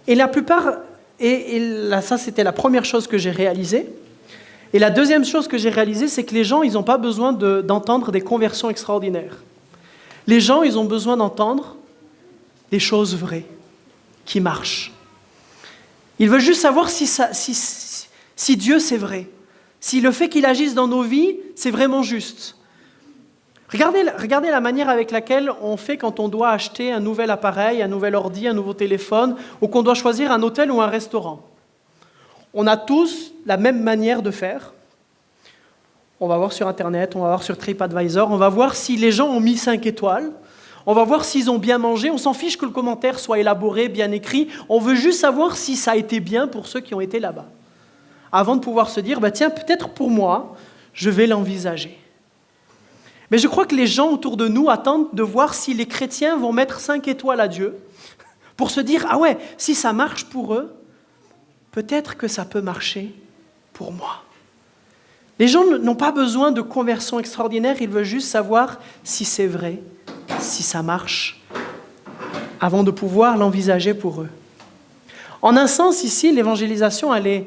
Et la plupart, et là, ça c'était la première chose que j'ai réalisée. Et la deuxième chose que j'ai réalisée, c'est que les gens, ils n'ont pas besoin d'entendre des conversions extraordinaires. Les gens, ils ont besoin d'entendre des choses vraies, qui marchent. Ils veulent juste savoir si Dieu c'est vrai, si le fait qu'il agisse dans nos vies, c'est vraiment juste. Regardez la manière avec laquelle on fait quand on doit acheter un nouvel appareil, un nouvel ordi, un nouveau téléphone, ou qu'on doit choisir un hôtel ou un restaurant. On a tous la même manière de faire. On va voir sur Internet, on va voir sur TripAdvisor, on va voir si les gens ont mis 5 étoiles, on va voir s'ils ont bien mangé, on s'en fiche que le commentaire soit élaboré, bien écrit, on veut juste savoir si ça a été bien pour ceux qui ont été là-bas. Avant de pouvoir se dire, tiens, peut-être pour moi, je vais l'envisager. Mais je crois que les gens autour de nous attendent de voir si les chrétiens vont mettre 5 étoiles à Dieu pour se dire, ah ouais, si ça marche pour eux, peut-être que ça peut marcher pour moi. Les gens n'ont pas besoin de conversion extraordinaire, ils veulent juste savoir si c'est vrai, si ça marche, avant de pouvoir l'envisager pour eux. En un sens, ici, l'évangélisation, elle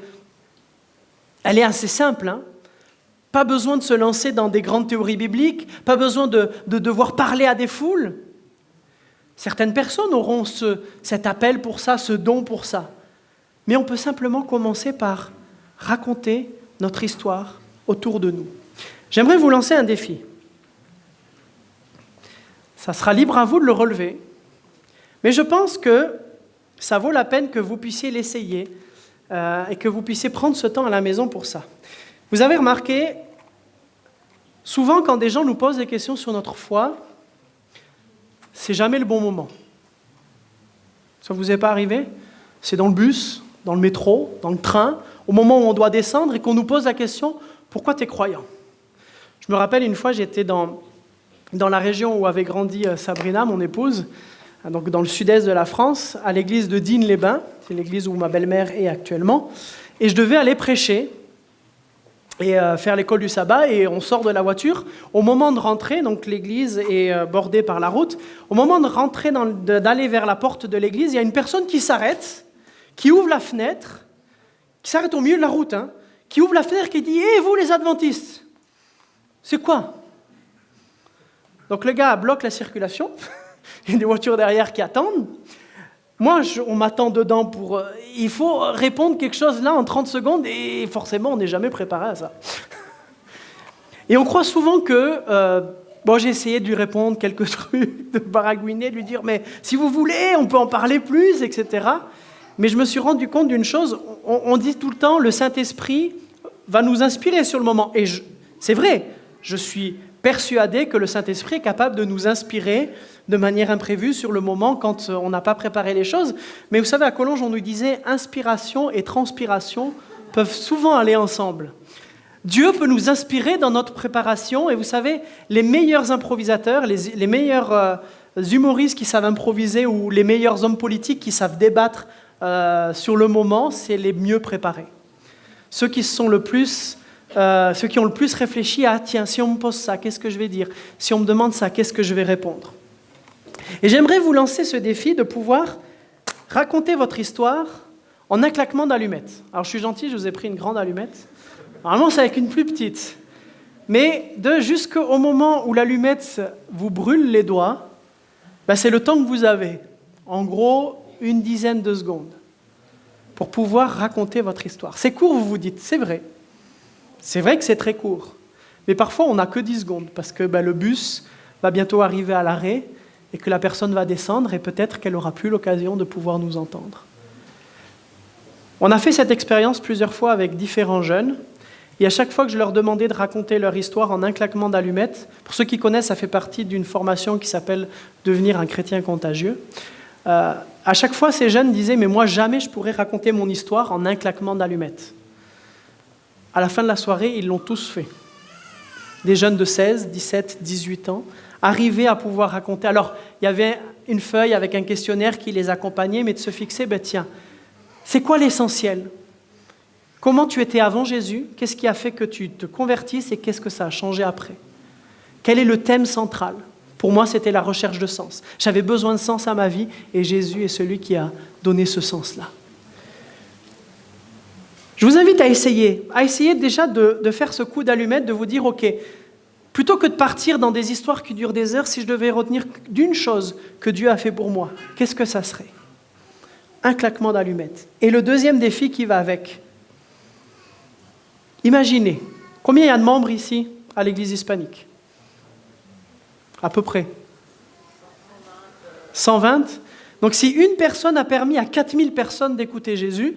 Elle est assez simple, hein. Pas besoin de se lancer dans des grandes théories bibliques, pas besoin de devoir parler à des foules. Certaines personnes auront cet appel pour ça, ce don pour ça. Mais on peut simplement commencer par raconter notre histoire autour de nous. J'aimerais vous lancer un défi. Ça sera libre à vous de le relever. Mais je pense que ça vaut la peine que vous puissiez l'essayer et que vous puissiez prendre ce temps à la maison pour ça. Vous avez remarqué, souvent quand des gens nous posent des questions sur notre foi, c'est jamais le bon moment. Ça ne vous est pas arrivé? C'est dans le bus, dans le métro, dans le train, au moment où on doit descendre et qu'on nous pose la question « Pourquoi tu es croyant ?» Je me rappelle une fois, j'étais dans la région où avait grandi Sabrina, mon épouse, donc dans le sud-est de la France, à l'église de Digne-les-Bains, c'est l'église où ma belle-mère est actuellement, et je devais aller prêcher et faire l'école du sabbat, et on sort de la voiture. Au moment de rentrer, donc l'église est bordée par la route, au moment de rentrer, d'aller vers la porte de l'église, il y a une personne qui s'arrête, qui ouvre la fenêtre, qui s'arrête au milieu de la route, hein, qui ouvre la fenêtre, qui dit « Hé, vous les adventistes, c'est quoi ?» Donc le gars bloque la circulation, il y a des voitures derrière qui attendent. Moi, on m'attend dedans pour... il faut répondre quelque chose là en 30 secondes et forcément, on n'est jamais préparé à ça. Et on croit souvent que... j'ai essayé de lui répondre quelques trucs, de baragouiner, de lui dire « mais si vous voulez, on peut en parler plus, etc. » Mais je me suis rendu compte d'une chose, on dit tout le temps « le Saint-Esprit va nous inspirer sur le moment ». Et c'est vrai, je suis persuadé que le Saint-Esprit est capable de nous inspirer de manière imprévue sur le moment quand on n'a pas préparé les choses. Mais vous savez, à Collonges, on nous disait inspiration et transpiration peuvent souvent aller ensemble. Dieu peut nous inspirer dans notre préparation. Et vous savez, les meilleurs improvisateurs, les meilleurs humoristes qui savent improviser ou les meilleurs hommes politiques qui savent débattre sur le moment, c'est les mieux préparés. Ceux qui ont le plus réfléchi à « tiens, si on me pose ça, qu'est-ce que je vais dire? Si on me demande ça, qu'est-ce que je vais répondre ?» Et j'aimerais vous lancer ce défi de pouvoir raconter votre histoire en un claquement d'allumettes. Alors je suis gentil, je vous ai pris une grande allumette. Normalement, c'est avec une plus petite. Mais jusqu'au moment où l'allumette vous brûle les doigts, c'est le temps que vous avez. En gros, une dizaine de secondes pour pouvoir raconter votre histoire. C'est court, vous vous dites, c'est vrai. C'est vrai que c'est très court. Mais parfois, on n'a que 10 secondes parce que le bus va bientôt arriver à l'arrêt et que la personne va descendre et peut-être qu'elle n'aura plus l'occasion de pouvoir nous entendre. On a fait cette expérience plusieurs fois avec différents jeunes et à chaque fois que je leur demandais de raconter leur histoire en un claquement d'allumettes, pour ceux qui connaissent, ça fait partie d'une formation qui s'appelle « Devenir un chrétien contagieux ». À chaque fois, ces jeunes disaient « mais moi, jamais je pourrais raconter mon histoire en un claquement d'allumettes ». À la fin de la soirée, ils l'ont tous fait. Des jeunes de 16, 17, 18 ans, arrivaient à pouvoir raconter. Alors, il y avait une feuille avec un questionnaire qui les accompagnait, mais de se fixer, tiens, c'est quoi l'essentiel? Comment tu étais avant Jésus? Qu'est-ce qui a fait que tu te convertisses et qu'est-ce que ça a changé après? Quel est le thème central? Pour moi, c'était la recherche de sens. J'avais besoin de sens à ma vie et Jésus est celui qui a donné ce sens-là. Je vous invite à essayer déjà de faire ce coup d'allumette, de vous dire, ok, plutôt que de partir dans des histoires qui durent des heures, si je devais retenir d'une chose que Dieu a fait pour moi, qu'est-ce que ça serait? Un claquement d'allumette. Et le deuxième défi qui va avec. Imaginez, combien il y a de membres ici à l'église hispanique? À peu près 120. Donc si une personne a permis à 4000 personnes d'écouter Jésus,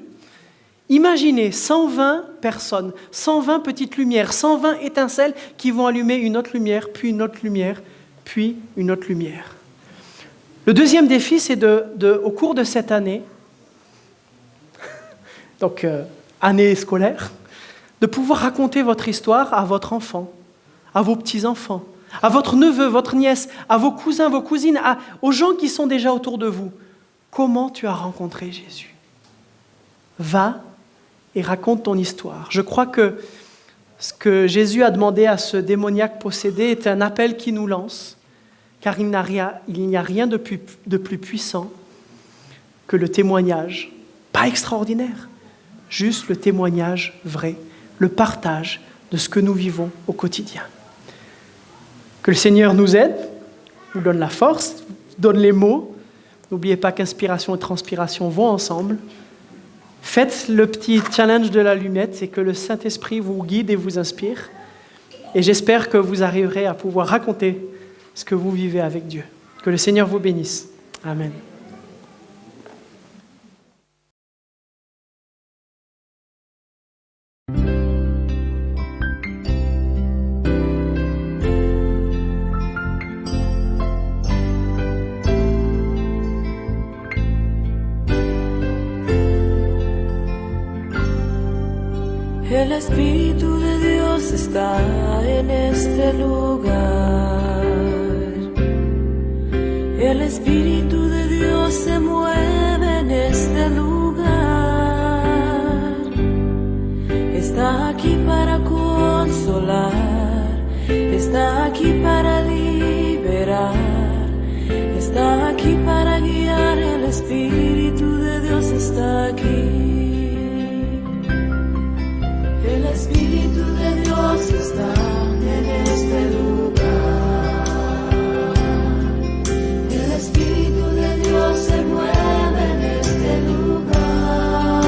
imaginez 120 personnes, 120 petites lumières, 120 étincelles qui vont allumer une autre lumière, puis une autre lumière, puis une autre lumière. Le deuxième défi, c'est au cours de cette année, donc année scolaire, de pouvoir raconter votre histoire à votre enfant, à vos petits-enfants, à votre neveu, votre nièce, à vos cousins, vos cousines, aux gens qui sont déjà autour de vous. Comment tu as rencontré Jésus? Va et raconte ton histoire. Je crois que ce que Jésus a demandé à ce démoniaque possédé est un appel qui nous lance, car il n'y a rien de plus puissant que le témoignage, pas extraordinaire, juste le témoignage vrai le partage de ce que nous vivons au quotidien. Que le Seigneur nous aide, nous donne la force, donne les mots. N'oubliez pas qu'inspiration et transpiration vont ensemble. Faites le petit challenge de l'allumette et que le Saint-Esprit vous guide et vous inspire. Et j'espère que vous arriverez à pouvoir raconter ce que vous vivez avec Dieu. Que le Seigneur vous bénisse. Amen. El Espíritu de Dios está en este lugar. El Espíritu de Dios se mueve en este lugar. Está aquí para consolar, está aquí para liberar, está aquí para guiar. El Espíritu de Dios está aquí. El Espíritu de Dios está en este lugar. El Espíritu de Dios se mueve en este lugar.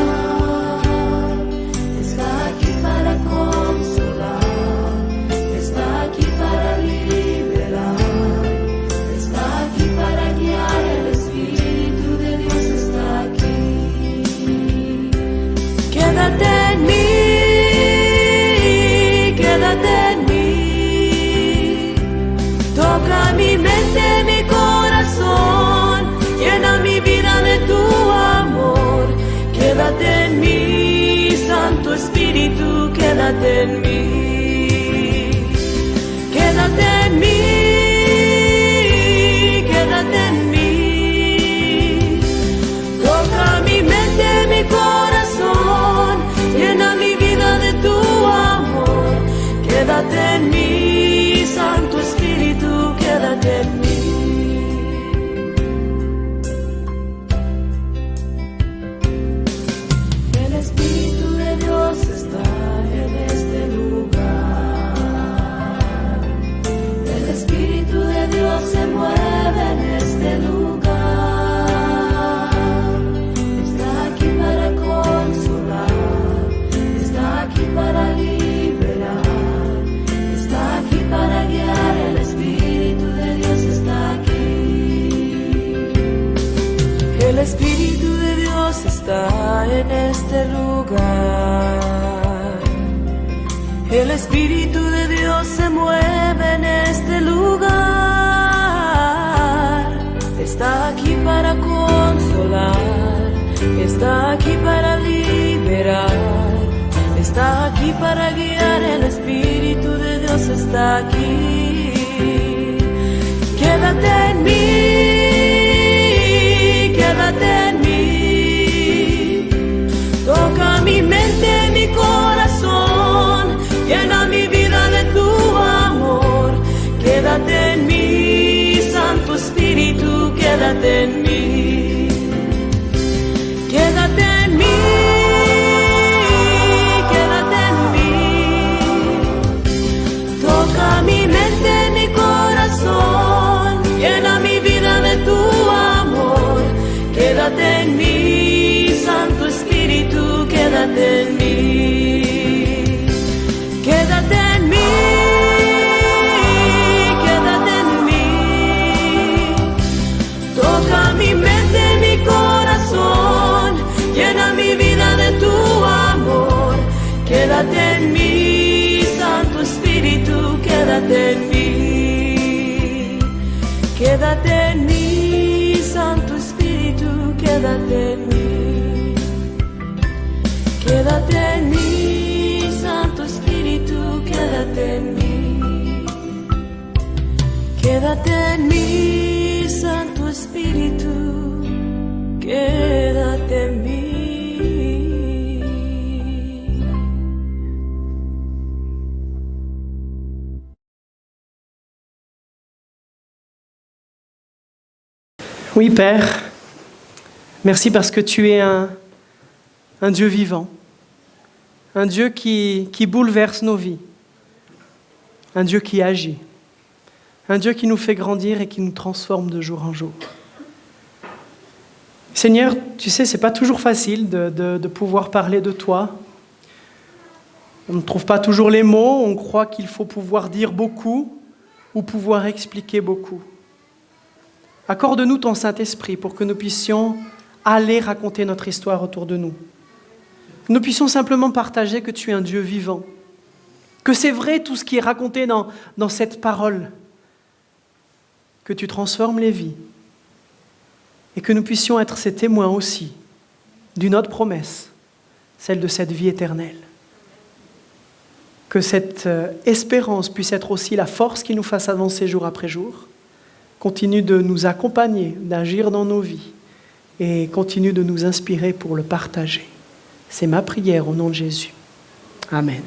Está aquí para consolar, está aquí para liberar, está aquí para guiar. El Espíritu de Dios está aquí. Quédate en mí. Quédate en mí, toca mi mente, mi corazón, llena mi vida de tu amor. Quédate en mí, Santo Espíritu, quédate en mí. Quédate en mí, quédate en mí. Toca mi mente, mi corazón, llena mi vida de tu amor. Quédate en mí, Santo Espíritu, quédate en mí. El Espíritu de Dios está en este lugar. El Espíritu de Dios se mueve en este lugar. Está aquí para consolar, está aquí para liberar, aquí para guiar. El Espíritu de Dios está aquí. El Espíritu de Dios está en este lugar. El Espíritu de Dios se mueve en este lugar. Está aquí para consolar, está aquí para liberar, está aquí para guiar. El Espíritu de Dios está aquí. Quédate en mí, quédate en mí. Toca mi mente, mi corazón, llena mi vida de tu amor. Quédate en mí, Santo Espíritu, quédate en mí. Quédate en mí. Toca mi mente, mi corazón, llena mi vida de tu amor. Quédate en mí, Santo Espíritu, quédate en mí. Quédate en mí, quédate en mí. Toca mi mente, mi corazón, llena mi vida de tu amor. Quédate en mí, Santo Espíritu, quédate en mí. Quédate en mí, Santo Espíritu, quédate en mí. Quédate en mí, Santo Espíritu, quédate en mí. Quédate en mí, Santo Espíritu, quédate en mí. Oui, Père, merci parce que tu es un Dieu vivant, un Dieu qui bouleverse nos vies, un Dieu qui agit, un Dieu qui nous fait grandir et qui nous transforme de jour en jour. Seigneur, tu sais, ce n'est pas toujours facile de pouvoir parler de toi. On ne trouve pas toujours les mots, on croit qu'il faut pouvoir dire beaucoup ou pouvoir expliquer beaucoup. Accorde-nous ton Saint-Esprit pour que nous puissions aller raconter notre histoire autour de nous. Que nous puissions simplement partager que tu es un Dieu vivant, que c'est vrai tout ce qui est raconté dans cette parole, que tu transformes les vies et que nous puissions être ces témoins aussi d'une autre promesse, celle de cette vie éternelle. Que cette espérance puisse être aussi la force qui nous fasse avancer jour après jour, continue de nous accompagner, d'agir dans nos vies et continue de nous inspirer pour le partager. C'est ma prière au nom de Jésus. Amen.